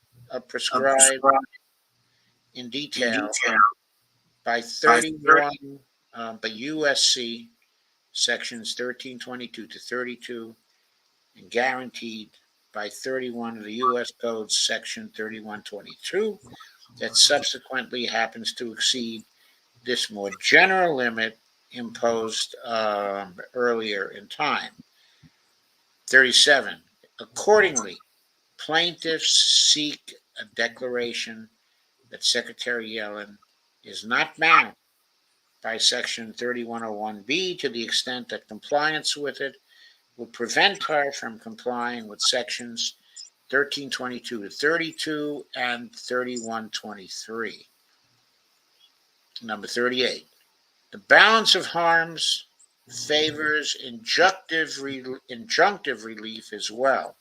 Speaker 1: prescribed in detail by 31 by USC sections 1322 to 32 and guaranteed by 31 of the U.S. Code section 3122 that subsequently happens to exceed this more general limit imposed earlier in time. 37. Accordingly, plaintiffs seek a declaration that Secretary Yellen is not bound by Section 3101B to the extent that compliance with it would prevent her from complying with Sections 1322 to 32 and 3123. Number 38. The balance of harms favors injunctive relief as well.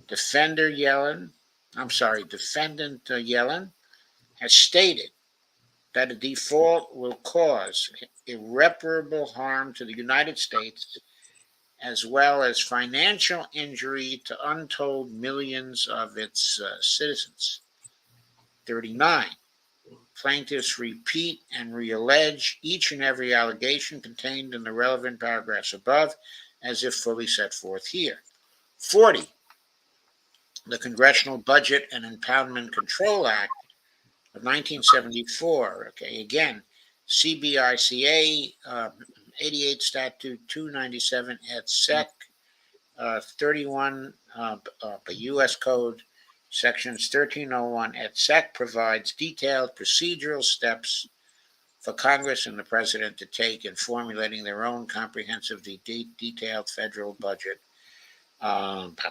Speaker 1: Defendant Yellen has stated that a default will cause irreparable harm to the United States as well as financial injury to untold millions of its citizens. 39. Plaintiffs repeat and reallege each and every allegation contained in the relevant paragraphs above, as if fully set forth here. 40. The Congressional Budget and Impoundment Control Act of 1974, okay, again, CBICA 88 Statute 297 et sec. 31 U.S. Code sections 1301 et sec. Provides detailed procedural steps for Congress and the President to take in formulating their own comprehensive detailed federal budget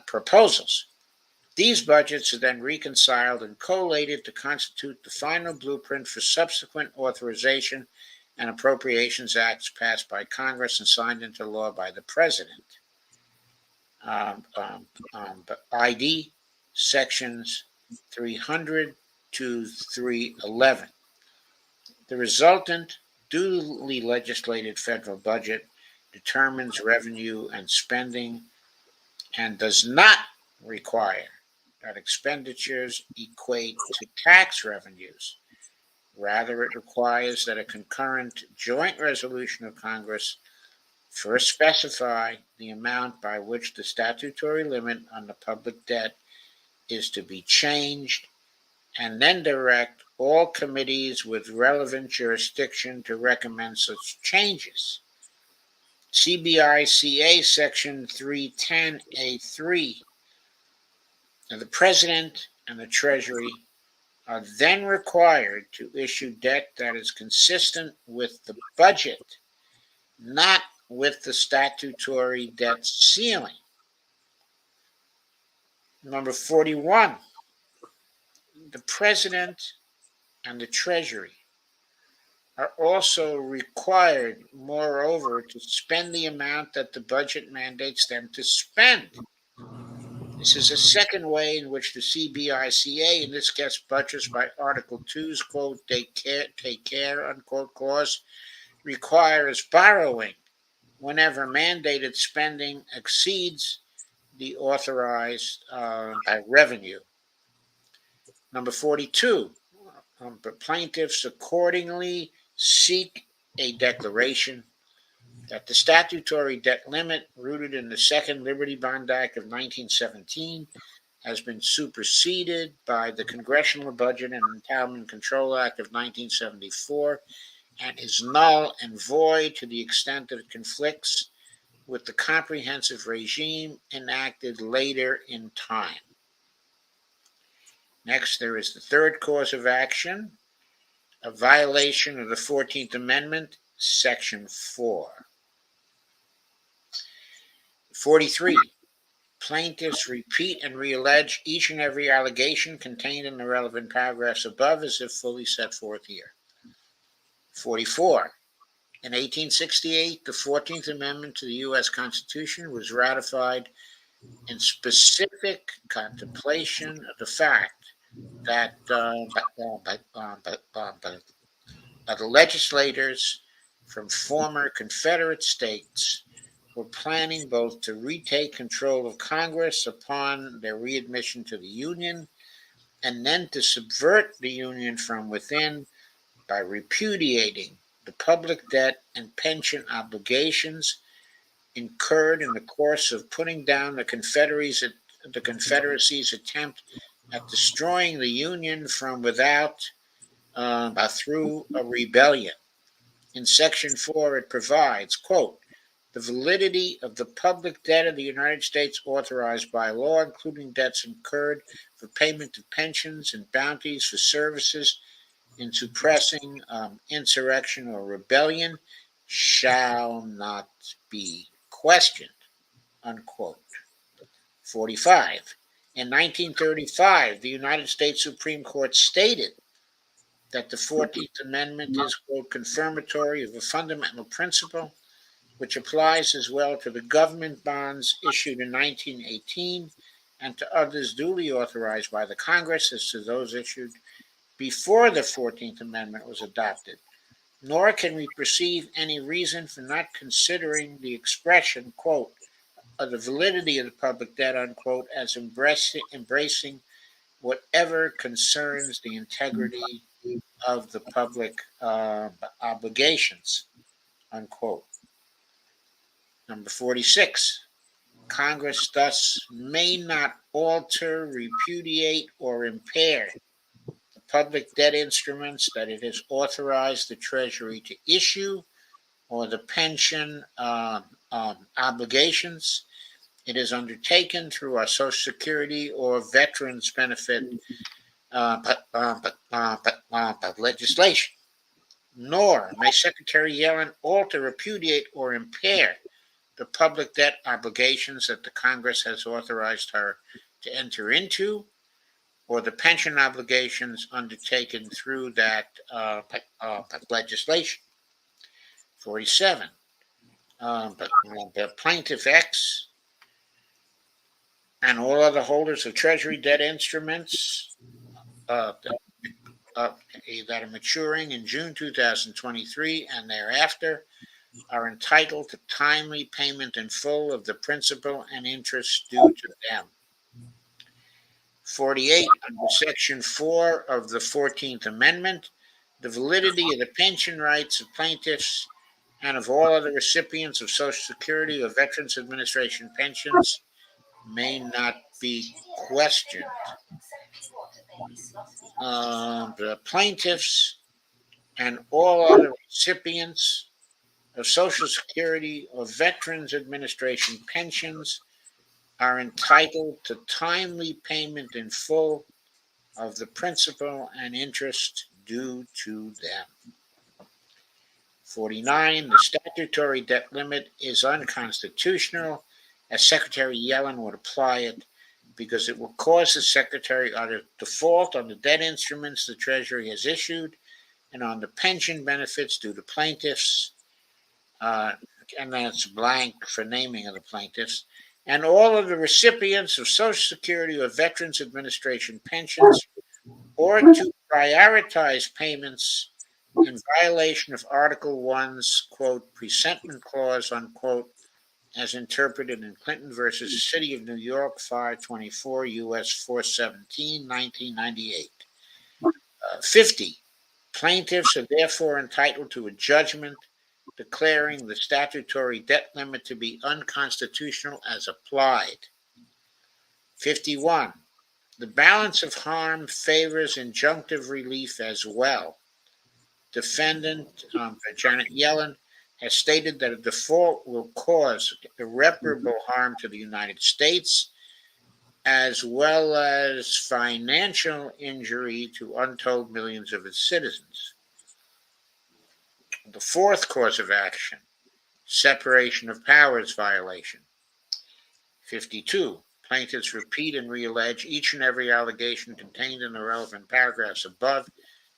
Speaker 1: proposals. These budgets are then reconciled and collated to constitute the final blueprint for subsequent authorization and appropriations acts passed by Congress and signed into law by the President. ID sections 300 to 311. The resultant duly legislated federal budget determines revenue and spending and does not require that expenditures equate to tax revenues. Rather, it requires that a concurrent joint resolution of Congress first specify the amount by which the statutory limit on the public debt is to be changed, and then direct all committees with relevant jurisdiction to recommend such changes. CBICA Section 310A3. The President and the Treasury are then required to issue debt that is consistent with the budget, not with the statutory debt ceiling. Number 41, the President and the Treasury are also required, moreover, to spend the amount that the budget mandates them to spend. This is a second way in which the CBICA, and this gets buttressed by Article 2's quote, take care, unquote, clause, requires borrowing whenever mandated spending exceeds the authorized by revenue. Number 42, the plaintiffs accordingly seek a declaration that the statutory debt limit rooted in the Second Liberty Bond Act of 1917 has been superseded by the Congressional Budget and Endowment Control Act of 1974 and is null and void to the extent that it conflicts with the comprehensive regime enacted later in time. Next, there is the third cause of action, a violation of the 14th Amendment, Section 4. 43. Plaintiffs repeat and reallege each and every allegation contained in the relevant paragraphs above as if fully set forth here. 44. In 1868, the 14th Amendment to the U.S. Constitution was ratified in specific contemplation of the fact that the legislators from former Confederate states were planning both to retake control of Congress upon their readmission to the Union and then to subvert the Union from within by repudiating the public debt and pension obligations incurred in the course of putting down the Confederacy's attempt at destroying the Union from without through a rebellion. In Section 4, it provides, quote, the validity of the public debt of the United States authorized by law, including debts incurred for payment of pensions and bounties for services in suppressing insurrection or rebellion, shall not be questioned, unquote. 45. In 1935, the United States Supreme Court stated that the 14th Amendment is, quote, confirmatory of a fundamental principle which applies as well to the government bonds issued in 1918 and to others duly authorized by the Congress as to those issued before the 14th Amendment was adopted. Nor can we perceive any reason for not considering the expression, quote, of the validity of the public debt, unquote, as embracing whatever concerns the integrity of the public obligations, unquote. Number 46. Congress thus may not alter, repudiate, or impair the public debt instruments that it has authorized the Treasury to issue or the pension obligations it has undertaken through our Social Security or Veterans Benefit legislation. Nor may Secretary Yellen alter, repudiate, or impair the public debt obligations that the Congress has authorized her to enter into, or the pension obligations undertaken through that legislation. 47. The plaintiff X and all other holders of Treasury debt instruments that are maturing in June 2023 and thereafter are entitled to timely payment in full of the principal and interest due to them. 48. Under Section 4 of the 14th Amendment, The validity of the pension rights of plaintiffs and of all other recipients of Social Security or Veterans Administration pensions may not be questioned. The plaintiffs and all other recipients of Social Security or Veterans Administration pensions are entitled to timely payment in full of the principal and interest due to them. 49. The statutory debt limit is unconstitutional, as Secretary Yellen would apply it, because it will cause the Secretary to default on the debt instruments the Treasury has issued and on the pension benefits due to plaintiffs, and that's blank for naming of the plaintiffs, and all of the recipients of Social Security or Veterans Administration pensions, or to prioritize payments in violation of Article 1's, quote, presentment clause, unquote, as interpreted in Clinton versus City of New York, 524 U.S. 417, 1998. 50. Plaintiffs are therefore entitled to a judgment declaring the statutory debt limit to be unconstitutional as applied. 51. The balance of harm favors injunctive relief as well. Defendant Janet Yellen has stated that a default will cause irreparable harm to the United States as well as financial injury to untold millions of its citizens. The fourth cause of action, separation of powers violation. 52. Plaintiffs repeat and reallege each and every allegation contained in the relevant paragraphs above,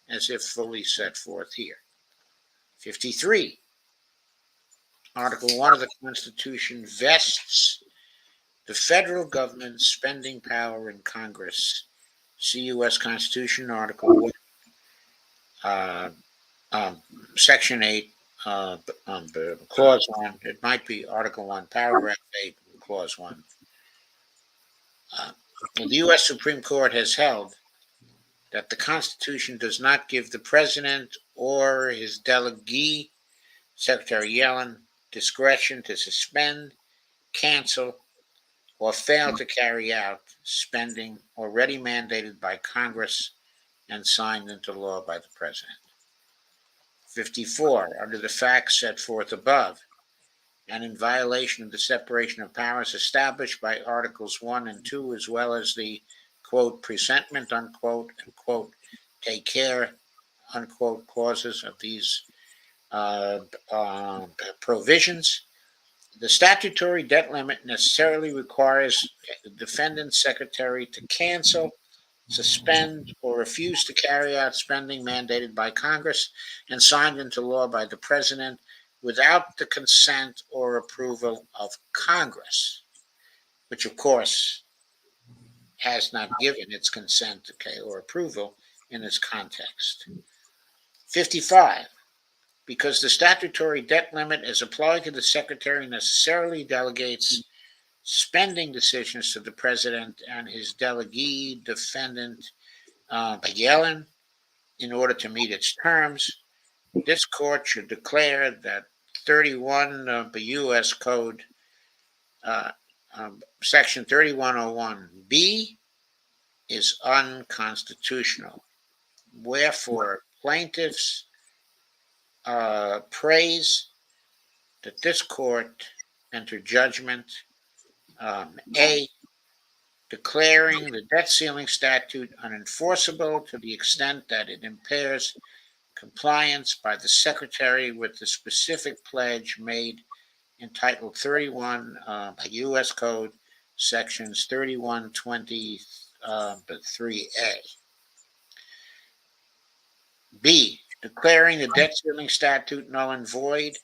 Speaker 1: as if fully set forth here. 53. Article 1 of the Constitution vests the federal government's spending power in Congress. See U.S. Constitution, Article 1, uh, Section 8, Clause 1. It might be Article 1, Paragraph 8, Clause 1. The U.S. Supreme Court has held that the Constitution does not give the President or his delegee, Secretary Yellen, discretion to suspend, cancel, or fail to carry out spending already mandated by Congress and signed into law by the President. 54. Under the facts set forth above, and in violation of the separation of powers established by Articles 1 and 2, as well as the, quote, presentment, unquote, and, quote, take care, unquote, clauses of these provisions, the statutory debt limit necessarily requires the defendant's secretary to cancel, suspend, or refuse to carry out spending mandated by Congress and signed into law by the President without the consent or approval of Congress, which, of course, has not given its consent or approval in this context. 55. Because the statutory debt limit as applied to the Secretary necessarily delegates spending decisions to the President and his delegee, defendant Yellen, in order to meet its terms, this court should declare that 31 of the U.S. Code, Section 3101B, is unconstitutional. Wherefore, plaintiffs praise that this court enter judgment, A, declaring the debt ceiling statute unenforceable to the extent that it impairs compliance by the Secretary with the specific pledge made in Title 31 U.S. Code, Sections 3123A. B, declaring the debt ceiling statute null and void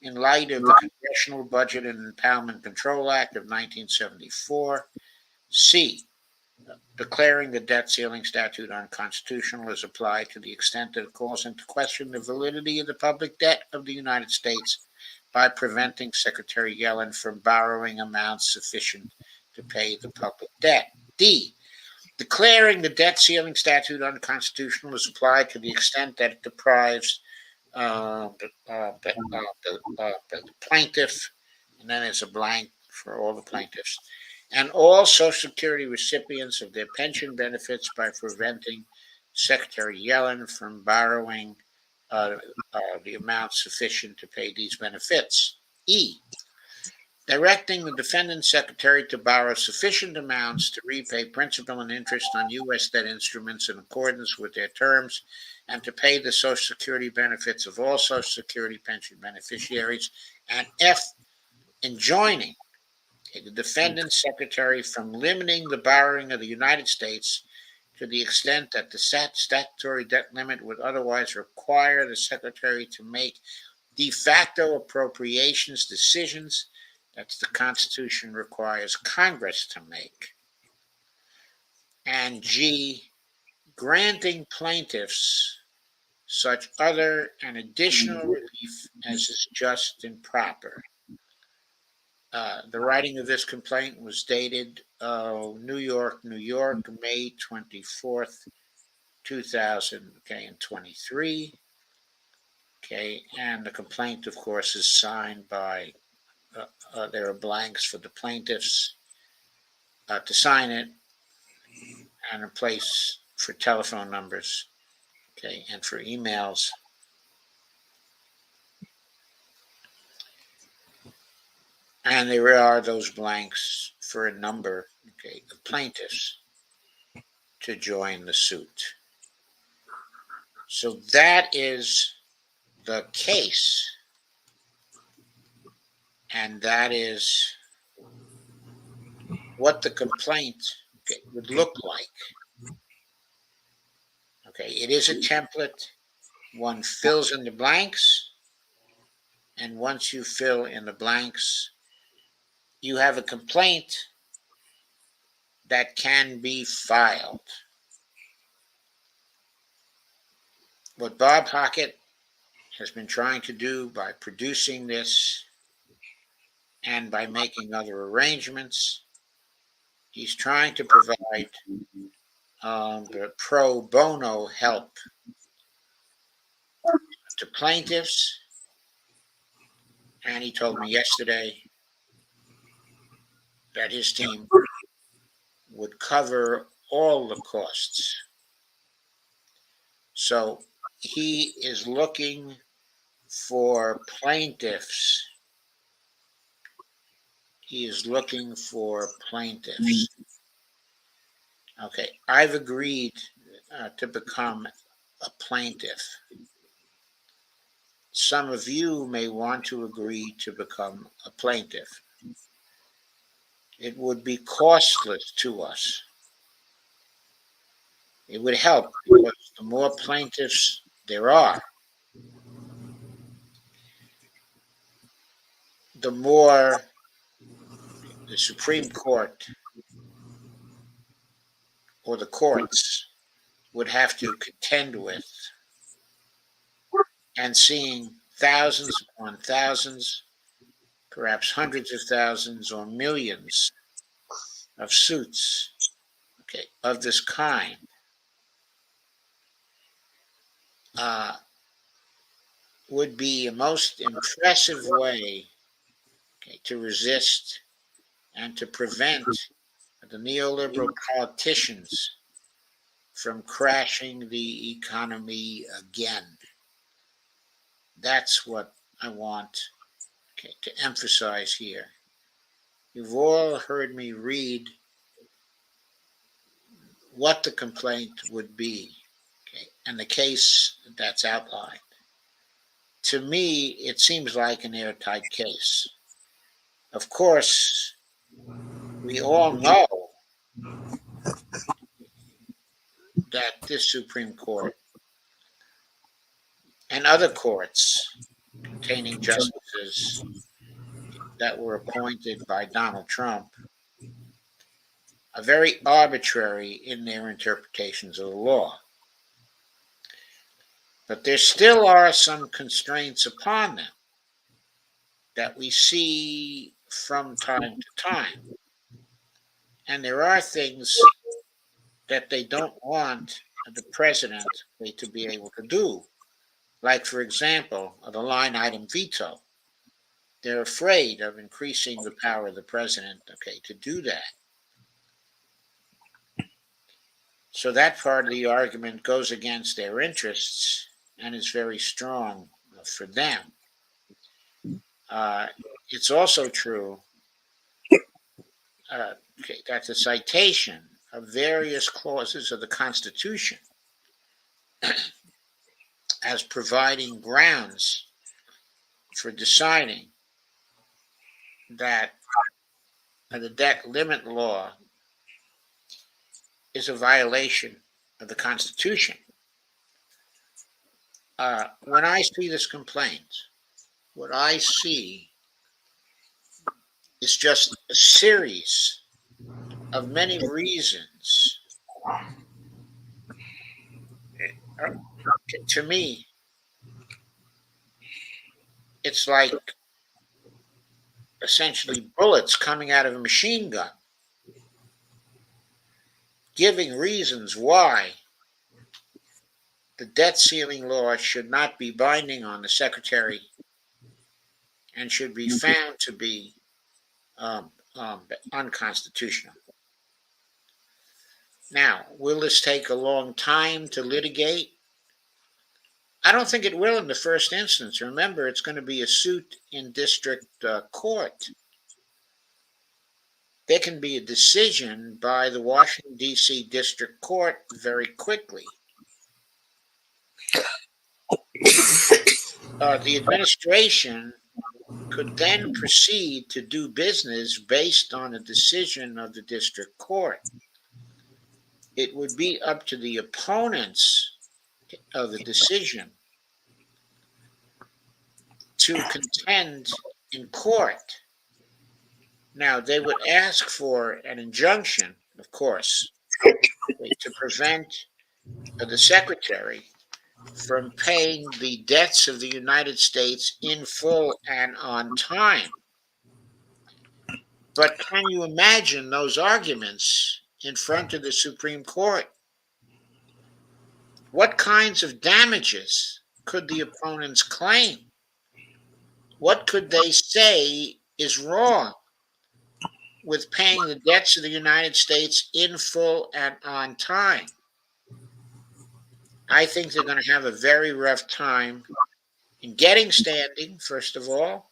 Speaker 1: in light of the Congressional Budget and Empowerment Control Act of 1974. C, declaring the debt ceiling statute unconstitutional as applied to the extent that it calls into question the validity of the public debt of the United States by preventing Secretary Yellen from borrowing amounts sufficient to pay the public debt. D, Declaring the debt ceiling statute unconstitutional is applied to the extent that it deprives the plaintiff, and then it's a blank for all the plaintiffs, and all Social Security recipients of their pension benefits by preventing Secretary Yellen from borrowing uh, the amount sufficient to pay these benefits. E. Directing the defendant secretary to borrow sufficient amounts to repay principal and interest on U.S. debt instruments in accordance with their terms and to pay the Social Security benefits of all Social Security pension beneficiaries. And F, enjoining the defendant secretary from limiting the borrowing of the United States to the extent that the statutory debt limit would otherwise require the secretary to make de facto appropriations decisions that the Constitution requires Congress to make. And G, granting plaintiffs such other and additional relief as is just and proper. The writing of this complaint was dated New York, New York, May 24th, 2023. Okay, and the complaint, of course, is signed by, there are blanks for the plaintiffs to sign it, and a place for telephone numbers, okay, and for emails. And there are those blanks for a number, okay, of plaintiffs to join the suit. So that is the case, and that is what the complaint, okay, would look like. Okay, it is a template. One fills in the blanks, and once you fill in the blanks, you have a complaint that can be filed. What Bob Hockett has been trying to do by producing this and by making other arrangements, he's trying to provide the pro bono help to plaintiffs. And he told me yesterday that his team would cover all the costs. So he is looking for plaintiffs. He is looking for plaintiffs. Okay, I've agreed to become a plaintiff. Some of you may want to agree to become a plaintiff. It would be costless to us. It would help because the more plaintiffs there are, the more the Supreme Court or the courts would have to contend with, and seeing thousands upon thousands, perhaps hundreds of thousands or millions of suits, okay, of this kind, would be a most impressive way, okay, to resist and to prevent the neoliberal politicians from crashing the economy again. That's what I want, okay, to emphasize here. You've all heard me read what the complaint would be, okay, and the case that's outlined. To me, it seems like an airtight case. Of course, we all know that this Supreme Court and other courts containing justices that were appointed by Donald Trump are very arbitrary in their interpretations of the law. But there still are some constraints upon them that we see from time to time. And there are things that they don't want the president to be able to do. Like, for example, the line item veto. They're afraid of increasing the power of the president, to do that. So that part of the argument goes against their interests and is very strong for them. Uh, it's also true uh, that the citation of various clauses of the Constitution as providing grounds for deciding that the debt limit law is a violation of the Constitution. When I see this complaint, what I see is just a series of many reasons. Uh, To me, it's like essentially bullets coming out of a machine gun, giving reasons why the debt ceiling law should not be binding on the secretary and should be found to be unconstitutional. Now, will this take a long time to litigate? I don't think it will in the first instance. Remember, it's going to be a suit in district court. There can be a decision by the Washington, D.C. District Court very quickly. The administration could then proceed to do business based on a decision of the district court. It would be up to the opponents of the decision to contend in court. Now, they would ask for an injunction, of course, to prevent the secretary from paying the debts of the United States in full and on time. But can you imagine those arguments in front of the Supreme Court? What kinds of damages could the opponents claim? What could they say is wrong with paying the debts of the United States in full and on time? I think they're going to have a very rough time in getting standing, first of all,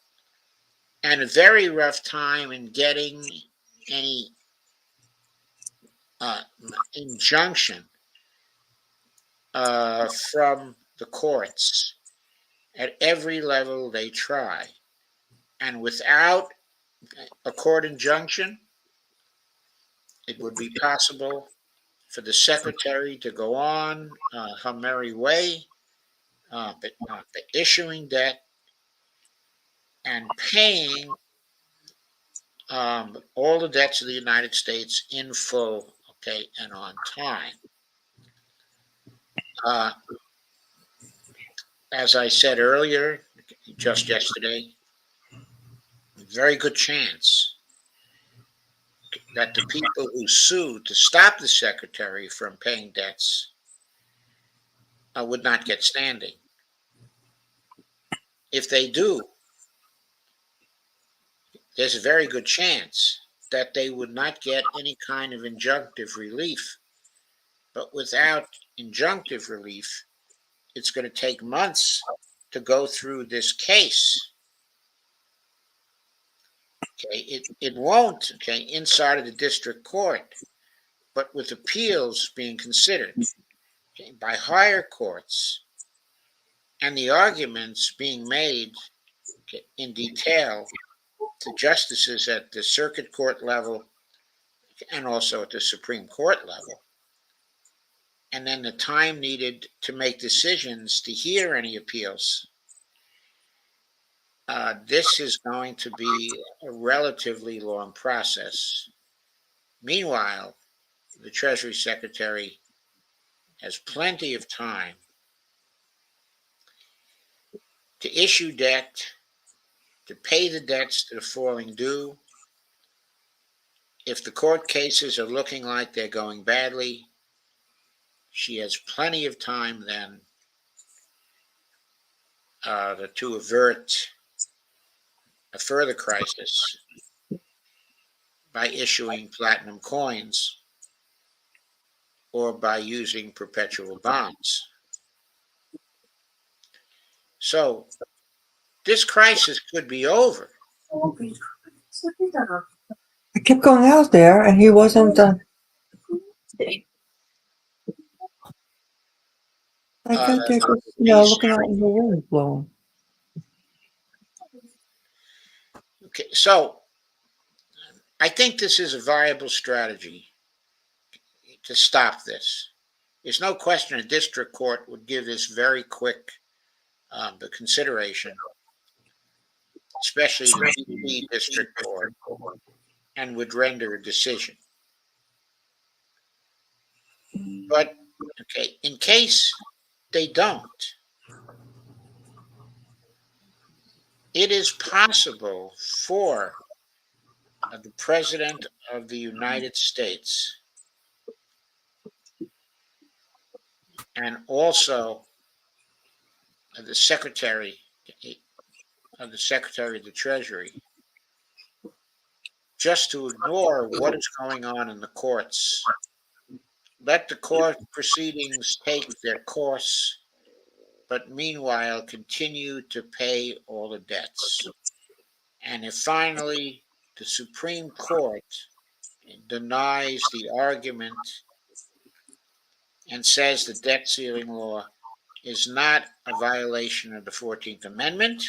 Speaker 1: and a very rough time in getting any uh, injunction from the courts at every level they try. And without a court injunction, it would be possible for the secretary to go on her merry way, but issuing debt and paying all the debts of the United States in full, and on time. Uh, as I said earlier, just yesterday, very good chance that the people who sued to stop the secretary from paying debts would not get standing. If they do, there's a very good chance that they would not get any kind of injunctive relief. But without injunctive relief, it's going to take months to go through this case. It won't, inside of the district court, but with appeals being considered by higher courts and the arguments being made in detail to justices at the circuit court level and also at the Supreme Court level, and then the time needed to make decisions to hear any appeals. This is going to be a relatively long process. Meanwhile, the Treasury Secretary has plenty of time to issue debt, to pay the debts that are falling due. If the court cases are looking like they're going badly, she has plenty of time then to avert a further crisis by issuing platinum coins or by using perpetual bonds. So this crisis could be over.
Speaker 2: I kept going out there, and he wasn't. I
Speaker 1: Uh,
Speaker 2: kept just,
Speaker 1: these,
Speaker 2: looking out in the wind blowing.
Speaker 1: okay, so I think this is a viable strategy to stop this. There's no question a district court would give this very quick the consideration, especially the DC district court, and would render a decision. But okay, in case they don't, it is possible for the President of the United States and also the Secretary of the Treasury just to ignore what is going on in the courts. Let the court proceedings take their course, but meanwhile continue to pay all the debts. And if finally the Supreme Court denies the argument and says the debt ceiling law is not a violation of the 14th Amendment,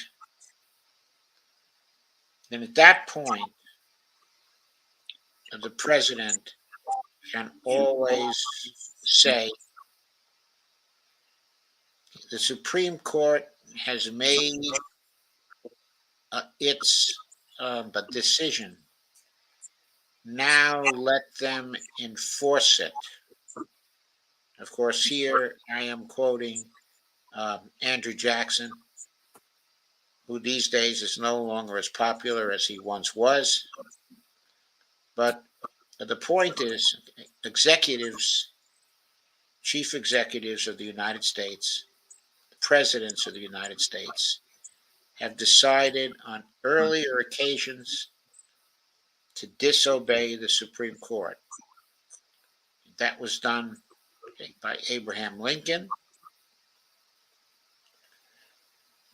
Speaker 1: then at that point, the president can always say the Supreme Court has made its decision. Now let them enforce it. Of course, here I am quoting Andrew Jackson, who these days is no longer as popular as he once was. But the point is, executives, chief executives of the United States, the presidents of the United States, have decided on earlier occasions to disobey the Supreme Court. That was done by Abraham Lincoln,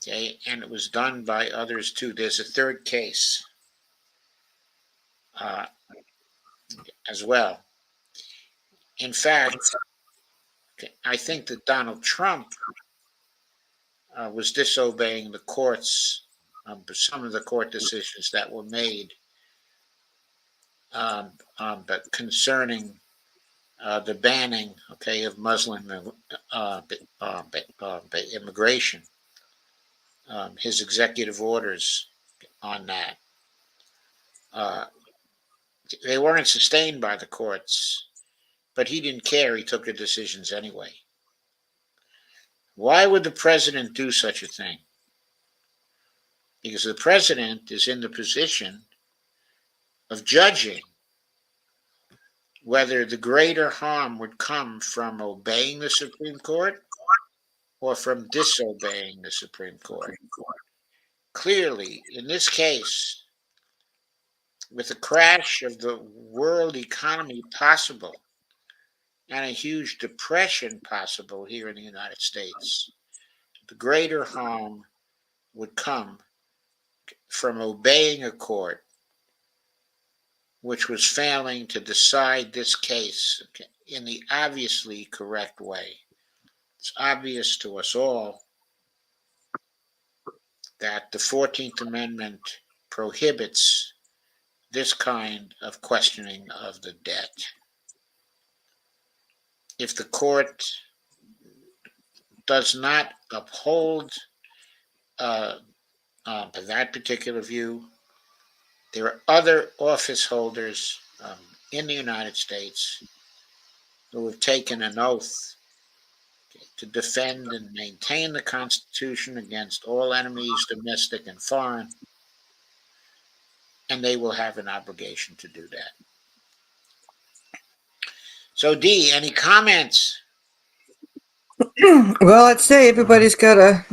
Speaker 1: okay, and it was done by others too. There's a third case uh, as well. In fact, okay, I think that Donald Trump was disobeying the courts, some of the court decisions that were made, but concerning the banning, okay, of Muslim immigration, his executive orders on that. Uh, they weren't sustained by the courts, but he didn't care. He took the decisions anyway. Why would the president do such a thing? Because the president is in the position of judging whether the greater harm would come from obeying the Supreme Court or from disobeying the Supreme Court. Clearly, in this case, with the crash of the world economy possible and a huge depression possible here in the United States, the greater harm would come from obeying a court which was failing to decide this case in the obviously correct way. It's obvious to us all that the 14th Amendment prohibits this kind of questioning of the debt. If the court does not uphold that particular view, there are other office holders in the United States who have taken an oath to defend and maintain the Constitution against all enemies, domestic and foreign, and they will have an obligation to do that. So, Dee, any comments?
Speaker 2: Well, let's say everybody's got to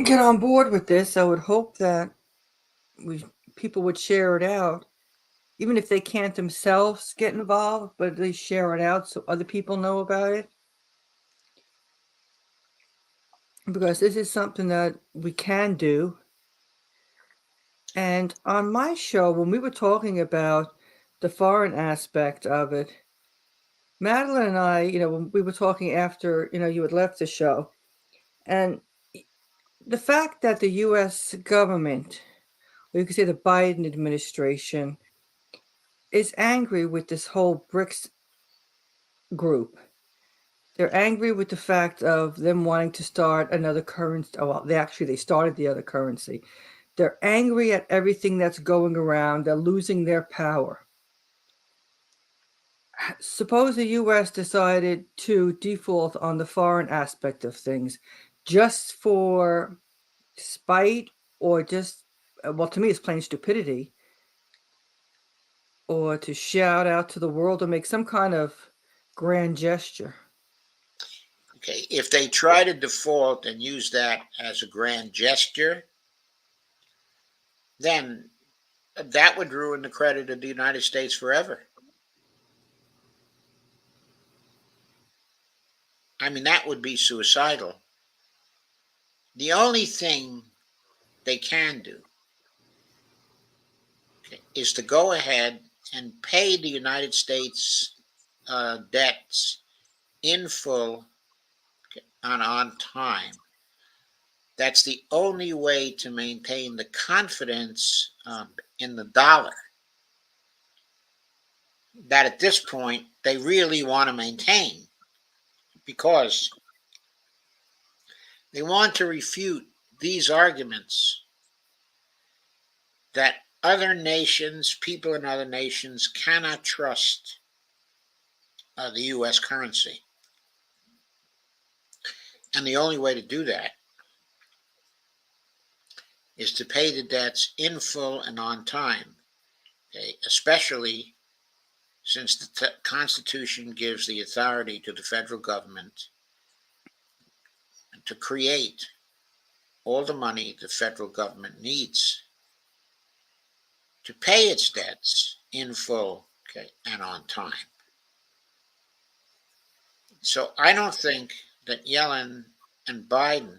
Speaker 2: get on board with this. I would hope that we people would share it out, even if they can't themselves get involved, but at least share it out so other people know about it. Because this is something that we can do. And on my show, when we were talking about the foreign aspect of it, Madeline and I, when we were talking after, you had left the show, and the fact that the US government, or you could say the Biden administration, is angry with this whole BRICS group. They're angry with the fact of them wanting to start another currency. Oh, well, they started the other currency. They're angry at everything that's going around. They're losing their power. Suppose the US decided to default on the foreign aspect of things just for spite, or just, well, to me, it's plain stupidity, or to shout out to the world or make some kind of grand gesture.
Speaker 1: Okay, if they try to default and use that as a grand gesture, then that would ruin the credit of the United States forever. I mean, that would be suicidal. The only thing they can do, okay, is to go ahead and pay the United States debts in full, okay, and on time. That's the only way to maintain the confidence in the dollar that at this point they really want to maintain, because they want to refute these arguments that other nations, people in other nations, cannot trust the US currency. And the only way to do that is to pay the debts in full and on time, okay? Especially since the Constitution gives the authority to the federal government to create all the money the federal government needs to pay its debts in full, okay, and on time. So I don't think that Yellen and Biden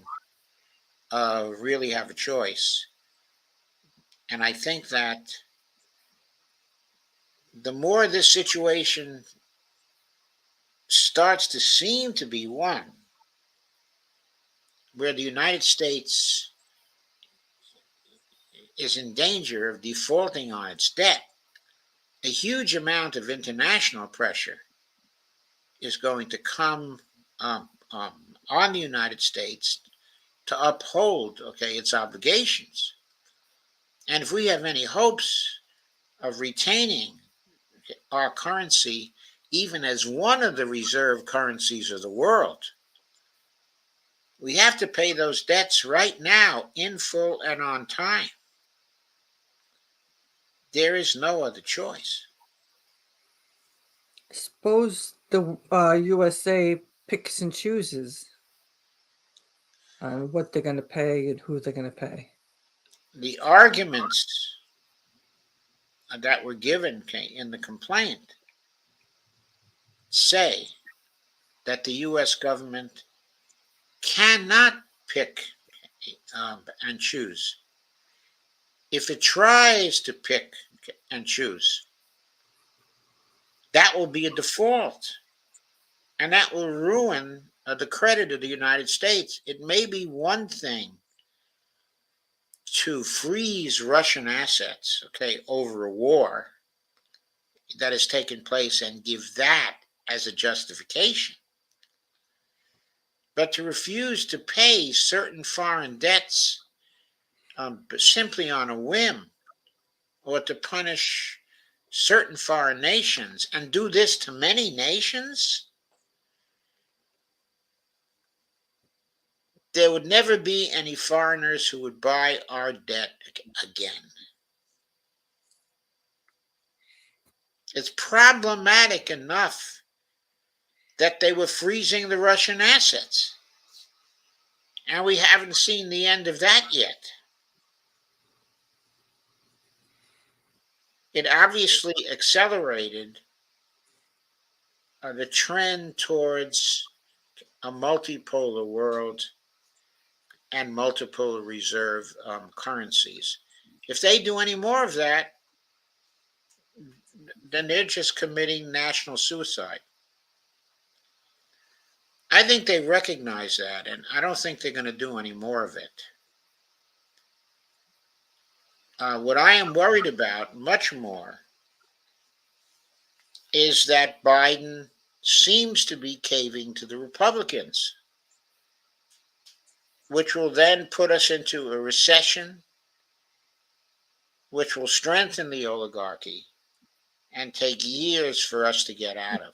Speaker 1: really have a choice. And I think that the more this situation starts to seem to be one where the United States is in danger of defaulting on its debt, a huge amount of international pressure is going to come on the United States to uphold, okay, its obligations. And if we have any hopes of retaining our currency, even as one of the reserve currencies of the world, we have to pay those debts right now in full and on time. There is no other choice.
Speaker 2: Suppose the USA picks and chooses on what they're going to pay and who they're going to pay.
Speaker 1: The arguments that were given in the complaint say that the US government cannot pick and choose. If it tries to pick and choose, that will be a default, and that will ruin the credit of the United States. It may be one thing to freeze Russian assets, okay, over a war that has taken place and give that as a justification. But to refuse to pay certain foreign debts simply on a whim, or to punish certain foreign nations and do this to many nations, there would never be any foreigners who would buy our debt again. It's problematic enough that they were freezing the Russian assets. And we haven't seen the end of that yet. It obviously accelerated the trend towards a multipolar world and multiple reserve currencies. If they do any more of that, then they're just committing national suicide. I think they recognize that, and I don't think they're going to do any more of it. What I am worried about much more is that Biden seems to be caving to the Republicans, which will then put us into a recession, which will strengthen the oligarchy and take years for us to get out of,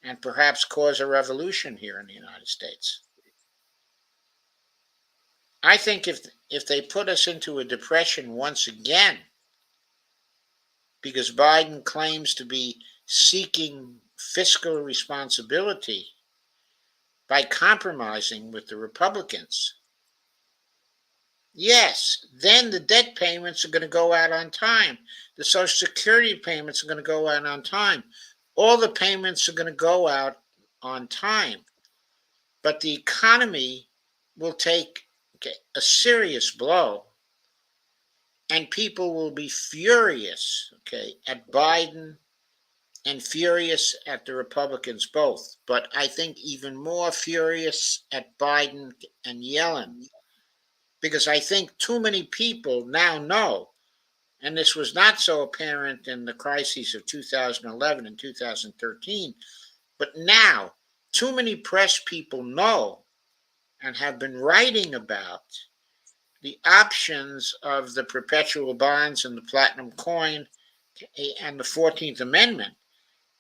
Speaker 1: and perhaps cause a revolution here in the United States. I think if they put us into a depression once again, because Biden claims to be seeking fiscal responsibility by compromising with the Republicans, yes, then the debt payments are going to go out on time. The Social Security payments are going to go out on time. All the payments are going to go out on time. But the economy will take a serious blow, and people will be furious, at Biden and furious at the Republicans both. But I think even more furious at Biden and Yellen, because I think too many people now know, and this was not so apparent in the crises of 2011 and 2013, but now too many press people know and have been writing about the options of the perpetual bonds and the platinum coin and the 14th Amendment.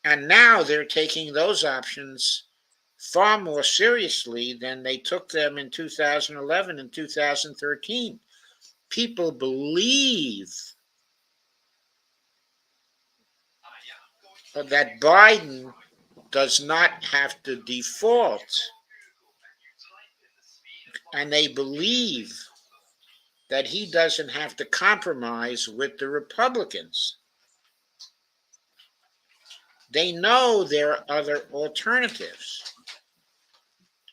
Speaker 1: And now they're taking those options far more seriously than they took them in 2011 and 2013. People believe that Biden does not have to default, and they believe that he doesn't have to compromise with the Republicans. They know there are other alternatives.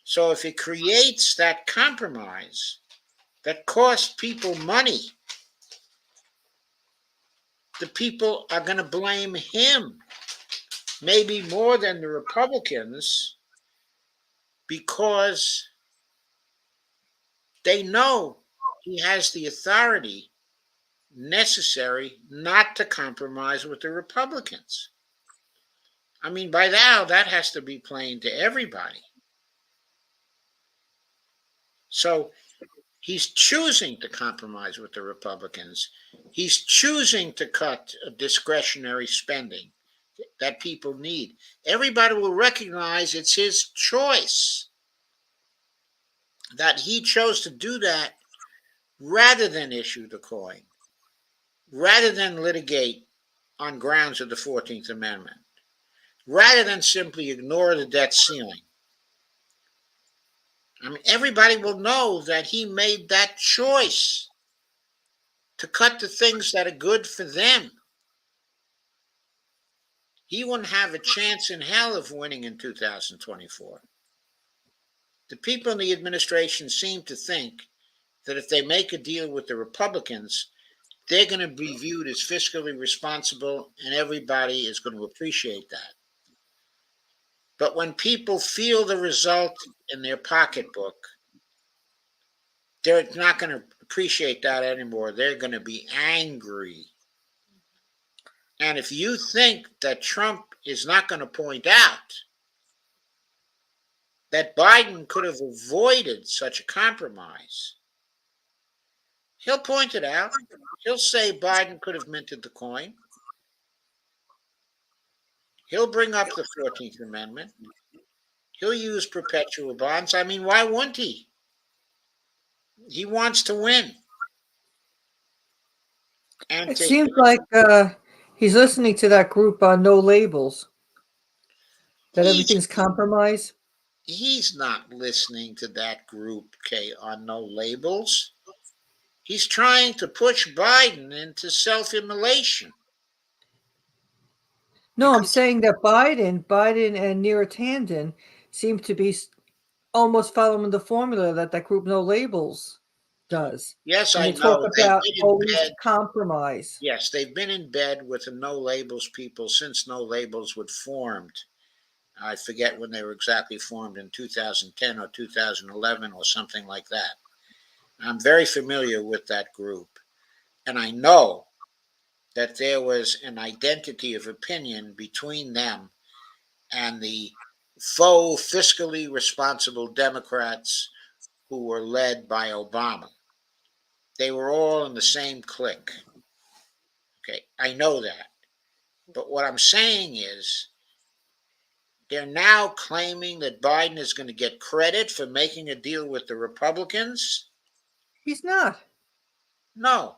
Speaker 1: So if it creates that compromise that costs people money, the people are going to blame him, maybe more than the Republicans, because they know he has the authority necessary not to compromise with the Republicans. I mean, by now, that has to be plain to everybody. So he's choosing to compromise with the Republicans. He's choosing to cut discretionary spending that people need. Everybody will recognize it's his choice, that he chose to do that rather than issue the coin, rather than litigate on grounds of the 14th Amendment, rather than simply ignore the debt ceiling. I mean, everybody will know that he made that choice to cut the things that are good for them. He wouldn't have a chance in hell of winning in 2024. The people in the administration seem to think that if they make a deal with the Republicans, they're going to be viewed as fiscally responsible, and everybody is going to appreciate that. But when people feel the result in their pocketbook, they're not going to appreciate that anymore. They're going to be angry. And if you think that Trump is not going to point out that Biden could have avoided such a compromise, he'll point it out. He'll say Biden could have minted the coin. He'll bring up the 14th Amendment. He'll use perpetual bonds. I mean, why wouldn't he? He wants to win. And
Speaker 2: It seems like he's listening to that group on No Labels. That
Speaker 1: He's
Speaker 2: everything's compromise?
Speaker 1: he's not listening to that group, okay, on no labels. He's trying to push Biden into self-immolation
Speaker 2: No, I'm
Speaker 1: because
Speaker 2: saying that Biden and Neera Tanden seem to be almost following the formula that that group No Labels does.
Speaker 1: yes,
Speaker 2: When
Speaker 1: I
Speaker 2: they talk
Speaker 1: know they've
Speaker 2: about
Speaker 1: been in
Speaker 2: always
Speaker 1: bed.
Speaker 2: compromise.
Speaker 1: Yes, they've been in bed with the no labels people since no labels were formed. I forget when they were exactly formed, in 2010 or 2011 or something like that. I'm very familiar with that group. And I know that there was an identity of opinion between them and the faux fiscally responsible Democrats who were led by Obama. They were all in the same clique. Okay, I know that. But what I'm saying is they're now claiming that Biden is going to get credit for making a deal with the Republicans.
Speaker 2: He's not.
Speaker 1: No.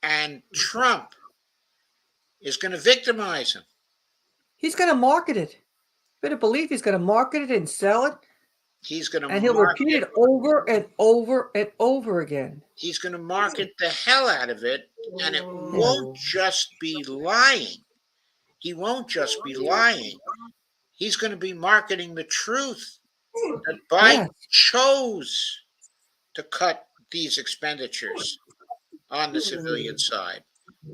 Speaker 1: And Trump is going to victimize him.
Speaker 2: He's going to market it. Better believe he's going to market it and sell it,
Speaker 1: He's going to
Speaker 2: and he'll repeat
Speaker 1: market
Speaker 2: it over and over and over again.
Speaker 1: he's going to market the hell out of it, and it won't just be lying. He won't just be lying. He's going to be marketing the truth that
Speaker 2: Yes.
Speaker 1: Biden chose to cut these expenditures on the civilian side.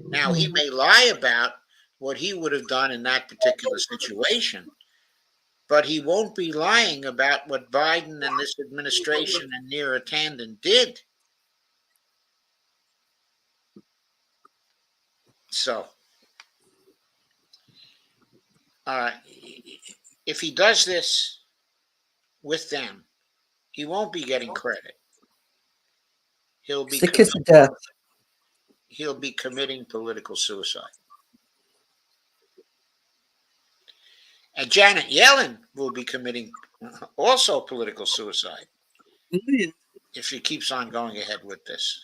Speaker 1: Now, he may lie about what he would have done in that particular situation, but he won't be lying about what Biden and this administration and Neera Tanden did. So, uh, if he does this with them, he won't be getting credit. He'll
Speaker 2: It's
Speaker 1: be
Speaker 2: the kiss of death.
Speaker 1: he'll be committing political suicide. And Janet Yellen will be committing also political suicide if she keeps on going ahead with this.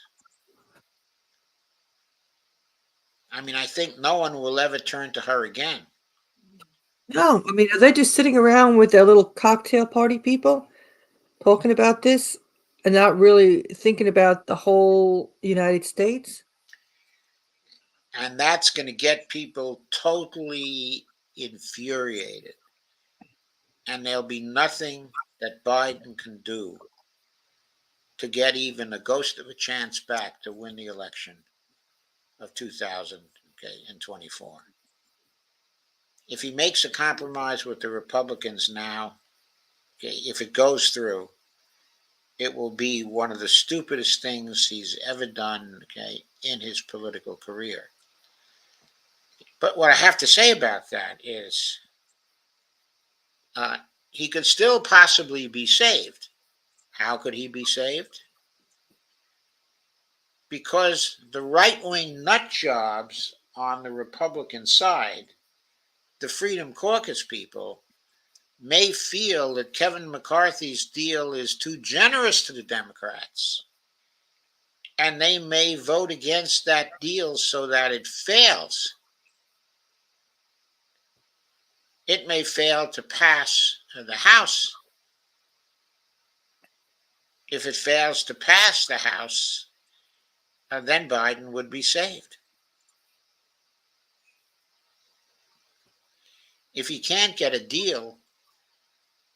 Speaker 1: I mean, I think no one will ever turn to her again.
Speaker 2: No, I mean, are they just sitting around with their little cocktail party people talking about this and not really thinking about the whole United States?
Speaker 1: And that's going to get people totally infuriated. And there'll be nothing that Biden can do to get even a ghost of a chance back to win the election of 2024. If he makes a compromise with the Republicans now, okay, if it goes through, it will be one of the stupidest things he's ever done, okay, in his political career. But what I have to say about that is uh, he could still possibly be saved. How could he be saved? Because the right wing nut jobs on the Republican side, the Freedom Caucus people, may feel that Kevin McCarthy's deal is too generous to the Democrats. And they may vote against that deal so that it fails. It may fail to pass the House. If it fails to pass the House, then Biden would be saved. If he can't get a deal,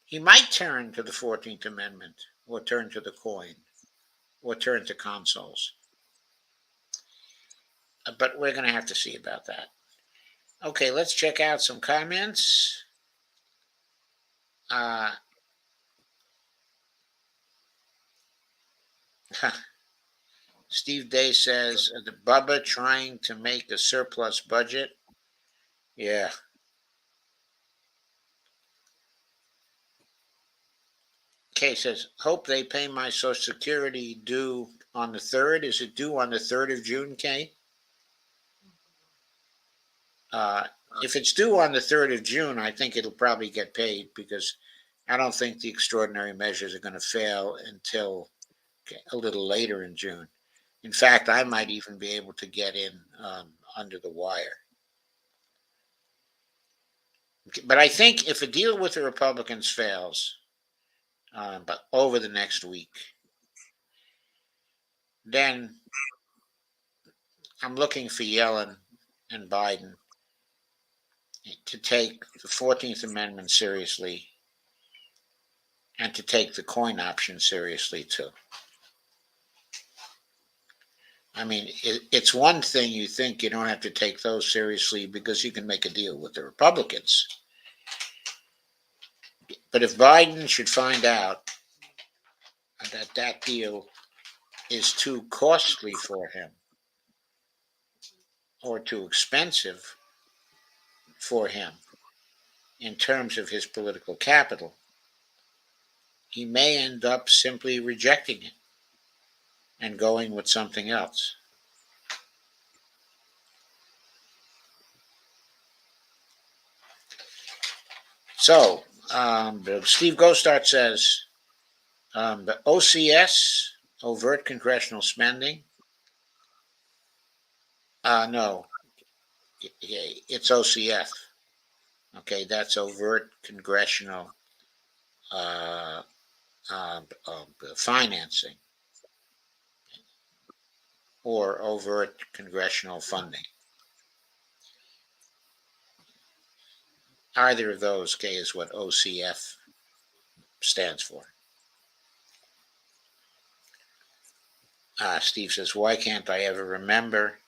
Speaker 1: he might turn to the 14th Amendment or turn to the coin or turn to consoles. But we're going to have to see about that. Okay, let's check out some comments. Uh, Steve Day says, the Bubba trying to make a surplus budget. Yeah. Kay says, hope they pay my Social Security due on the 3rd. Is it due on the 3rd of June, Kay? Uh, if it's due on the 3rd of June, I think it'll probably get paid because I don't think the extraordinary measures are going to fail until a little later in June. In fact, I might even be able to get in under the wire. But I think if a deal with the Republicans fails, but over the next week, then I'm looking for Yellen and Biden to take the 14th Amendment seriously and to take the coin option seriously too. I mean, it's one thing you think you don't have to take those seriously because you can make a deal with the Republicans. But if Biden should find out that that deal is too costly for him or too expensive for him in terms of his political capital, he may end up simply rejecting it and going with something else. So, Steve Gostart says the OCS, overt congressional spending. No, it's OCF. Okay, that's overt congressional uh, financing or overt congressional funding. Either of those, okay, is what OCF stands for. Steve says, why can't I ever remember?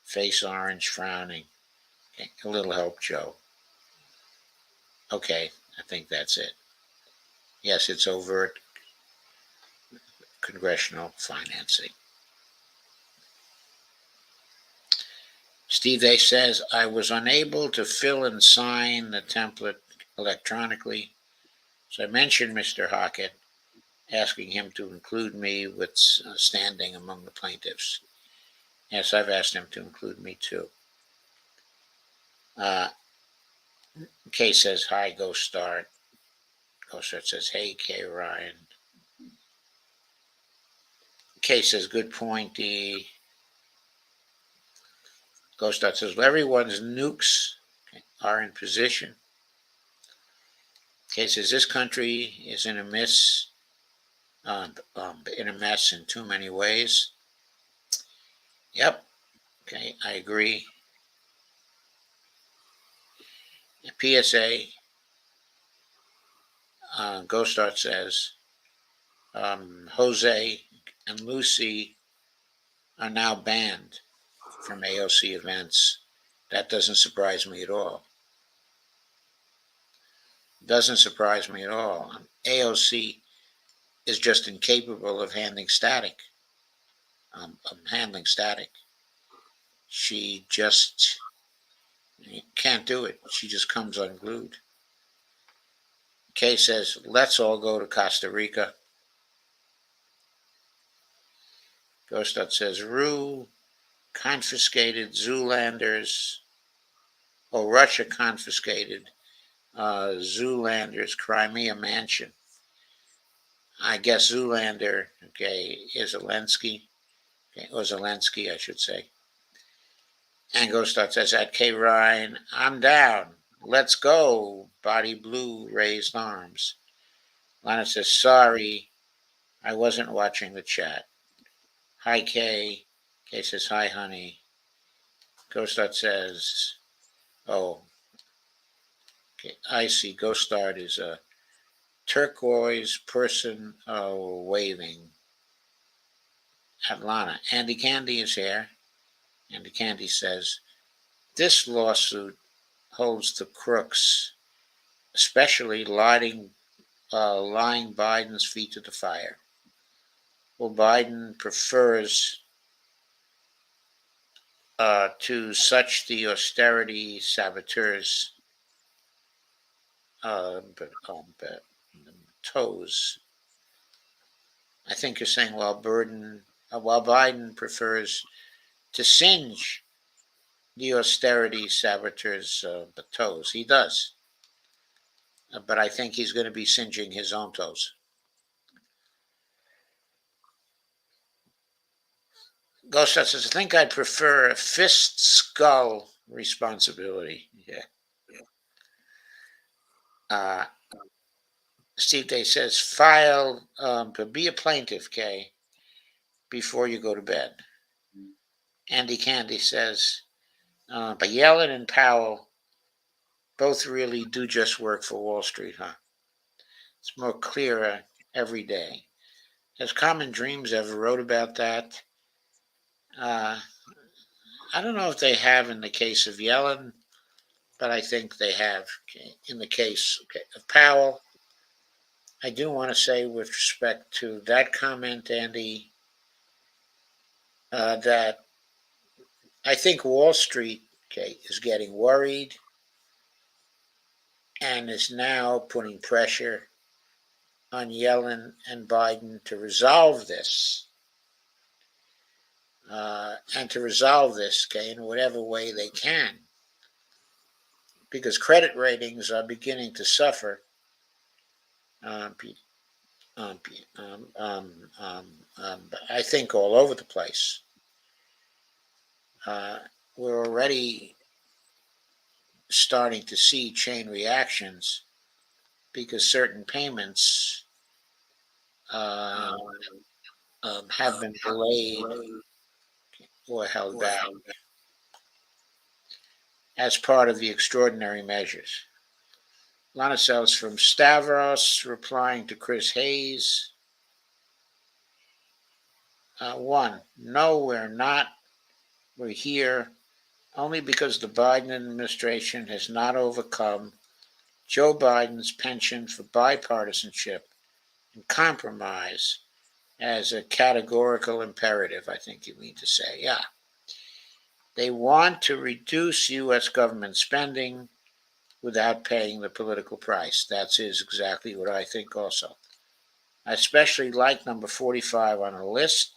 Speaker 1: Face orange, frowning. Okay, a little help, Joe. Okay, I think that's it. Yes, it's overt congressional financing. Steve A says, I was unable to fill and sign the template electronically, so I mentioned Mr. Hockett, asking him to include me with standing among the plaintiffs. Yes, I've asked him to include me too. Kay says, hi, go start. Go start says, hey, Kay Ryan. Kay says, good point, D. Go start says, well, everyone's nukes are in position. Kay says, this country is in a mess in too many ways. Yep. Okay, I agree. PSA. Ghostart says Jose and Lucy are now banned from AOC events. That doesn't surprise me at all. Doesn't surprise me at all. AOC is just incapable of handling static. She just can't do it. She just comes unglued. Kay says, let's all go to Costa Rica. Ghostot says, Rue confiscated Zoolanders. Oh, Russia confiscated Zoolander's Crimea mansion. I guess Zoolander, okay, is Zelensky. Okay, or Zelensky, I should say. And Ghostot says, at K. Ryan, I'm down. Let's go. Body blue, raised arms. Lana says, sorry, I wasn't watching the chat. Hi, Kay. Kay says, hi, honey. Ghostot says, oh, okay, I see. Ghostart is a turquoise person waving at Lana. Andy Candy is here. Andy Candy says, this lawsuit holds the crooks, especially lying Biden's feet to the fire. Well, Biden prefers to such the austerity saboteurs toes. I think you're saying while Biden prefers to singe the austerity saboteurs' toes. He does. But I think he's going to be singeing his own toes. Ghost says, I think I'd prefer a fist skull responsibility. Yeah. Uh, Steve Day says, file, be a plaintiff, Kay, before you go to bed. Andy Candy says, but Yellen and Powell both really do just work for Wall Street, huh? It's more clearer every day. Has Common Dreams ever wrote about that? Uh, I don't know if they have in the case of Yellen, but I think they have in the case of Powell. I do want to say, with respect to that comment, Andy, that I think Wall Street, is getting worried and is now putting pressure on Yellen and Biden to resolve this, in whatever way they can, because credit ratings are beginning to suffer. Um, um, I think all over the place. Uh, we're already starting to see chain reactions because certain payments uh, have been delayed or held back as part of the extraordinary measures. Lana cells from Stavros replying to Chris Hayes. One, no, we're not. We're here only because the Biden administration has not overcome Joe Biden's penchant for bipartisanship and compromise as a categorical imperative, I think you mean to say. Yeah. They want to reduce U.S. government spending without paying the political price. That is exactly what I think also. I especially like number 45 on the list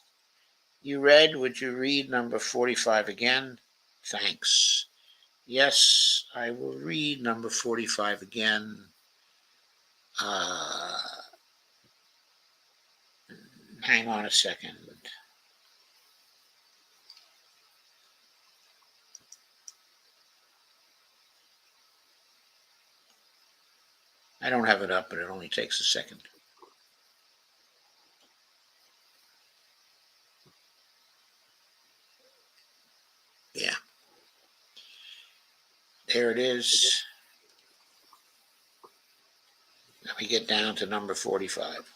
Speaker 1: you read. Would you read number 45 again? Thanks. Yes, I will read number 45 again. Uh, Hang on a second. I don't have it up, but it only takes a second. Yeah, there it is. Let me get down to number 45.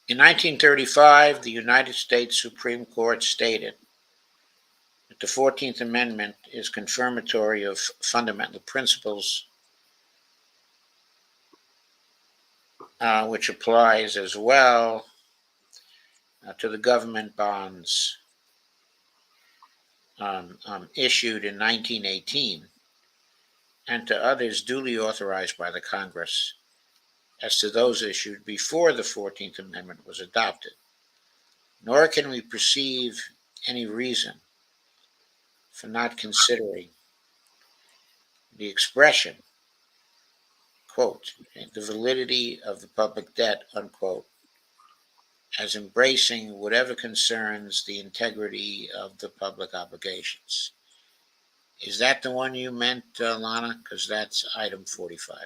Speaker 1: In 1935, the United States Supreme Court stated that the 14th Amendment is confirmatory of fundamental principles, which applies as well to the government bonds issued in 1918 and to others duly authorized by the Congress as to those issued before the 14th Amendment was adopted. Nor can we perceive any reason for not considering the expression, quote, the validity of the public debt, unquote, as embracing whatever concerns the integrity of the public obligations. Is that the one you meant, Lana? Because that's item 45.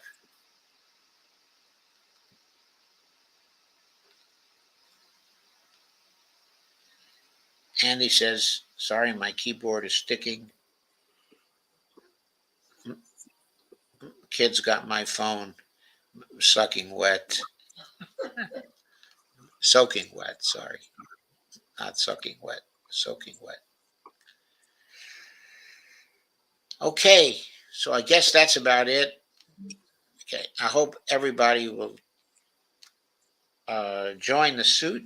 Speaker 1: Andy says, sorry, my keyboard is sticking. Kids got my phone sucking wet. Soaking wet, sorry. Not sucking wet, soaking wet. Okay, so I guess that's about it. Okay, I hope everybody will join the suit.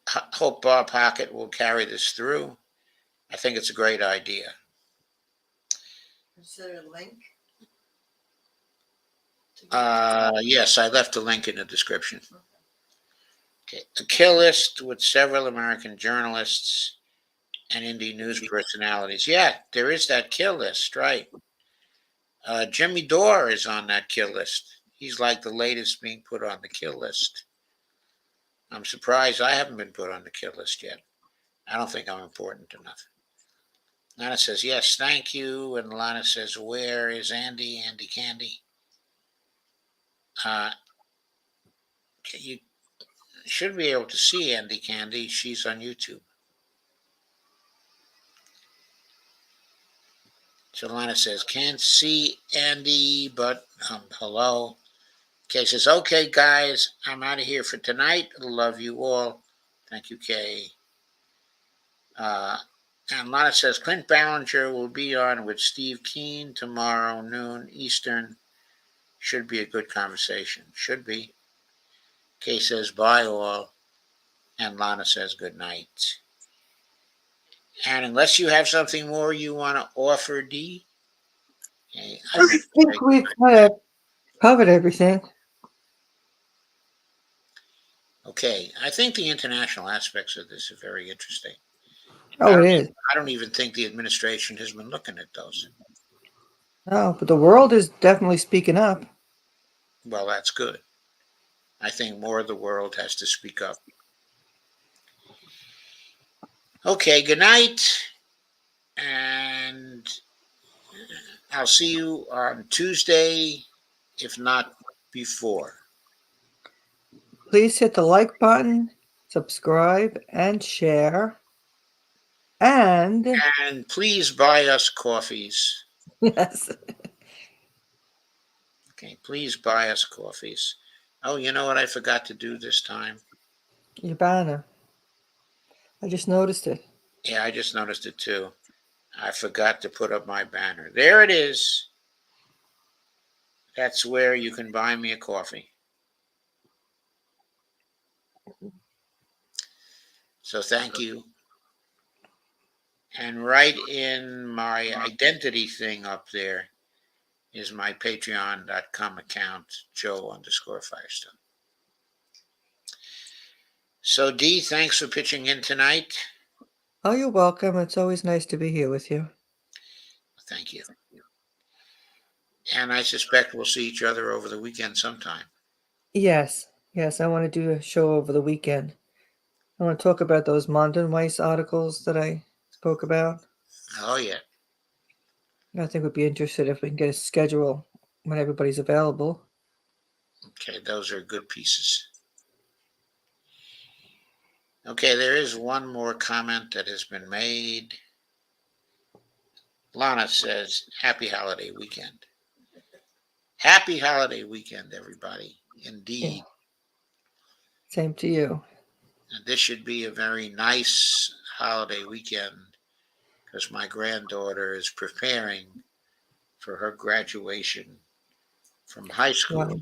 Speaker 1: Hope Bob Hackett will carry this through. I think it's a great idea.
Speaker 3: Is there a link?
Speaker 1: Yes, I left a link in the description. Okay, a kill list with several American journalists and indie news personalities. Yeah, there is that kill list, right? Jimmy Dore is on that kill list. He's like the latest being put on the kill list. I'm surprised I haven't been put on the kill list yet. I don't think I'm important enough. Lana says, yes, thank you. And Lana says, where is Andy? Andy Candy. You should be able to see Andy Candy. She's on YouTube. So Lana says, can't see Andy, but hello. Kay says, okay, guys, I'm out of here for tonight. Love you all. Thank you, Kay. And Lana says, Clint Ballinger will be on with Steve Keen tomorrow noon Eastern. Should be a good conversation. Should be. Kay says, bye all. And Lana says, good night. And unless you have something more you want to offer, Dee, okay,
Speaker 2: I think we've kind of covered everything.
Speaker 1: okay, I think the international aspects of this are very interesting.
Speaker 2: Oh, it is.
Speaker 1: I don't even think the administration has been looking at those.
Speaker 2: No, but the world is definitely speaking up.
Speaker 1: Well, that's good. I think more of the world has to speak up. Okay, good night. And I'll see you on Tuesday, if not before.
Speaker 2: Please hit the like button, subscribe, and share. And
Speaker 1: And please buy us coffees.
Speaker 2: yes,
Speaker 1: Okay, please buy us coffees. Oh, you know what I forgot to do this time?
Speaker 2: your banner. I just noticed it.
Speaker 1: Yeah, I just noticed it too. I forgot to put up my banner. There it is. That's where you can buy me a coffee. So thank you. And right in my identity thing up there is my patreon.com account, Joe_Firestone. So Dee, thanks for pitching in tonight.
Speaker 2: Oh, you're welcome. It's always nice to be here with you.
Speaker 1: Thank you. And I suspect we'll see each other over the weekend sometime.
Speaker 2: Yes, yes, I want to do a show over the weekend. I want to talk about those Mondenweiss articles that I spoke about.
Speaker 1: Oh, yeah.
Speaker 2: I think we'd be interested if we can get a schedule when everybody's available.
Speaker 1: Okay, those are good pieces. Okay, there is one more comment that has been made. Lana says, happy holiday weekend. Happy holiday weekend, everybody. Indeed.
Speaker 2: Same to you.
Speaker 1: And this should be a very nice holiday weekend because my granddaughter is preparing for her graduation from high school
Speaker 2: Wow.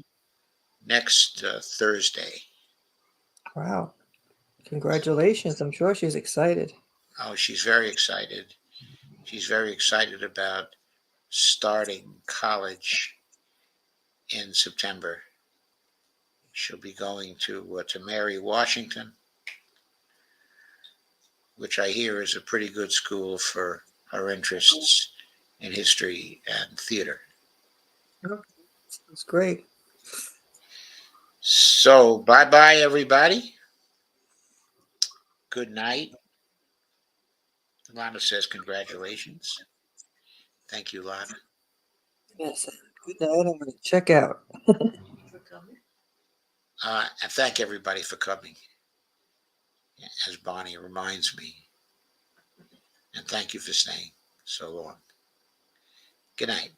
Speaker 1: next Thursday.
Speaker 2: Wow. Congratulations. I'm sure she's excited.
Speaker 1: Oh, she's very excited. She's very excited about starting college in September. She'll be going to Mary Washington, which I hear is a pretty good school for her interests in history and theater.
Speaker 2: It's great.
Speaker 1: So, bye bye, everybody. Good night. Lana says, congratulations. Thank you, Lana.
Speaker 2: Yes. Good night. I'm going to check out.
Speaker 3: For coming.
Speaker 1: And thank everybody for coming, as Bonnie reminds me. And thank you for staying so long. Good night.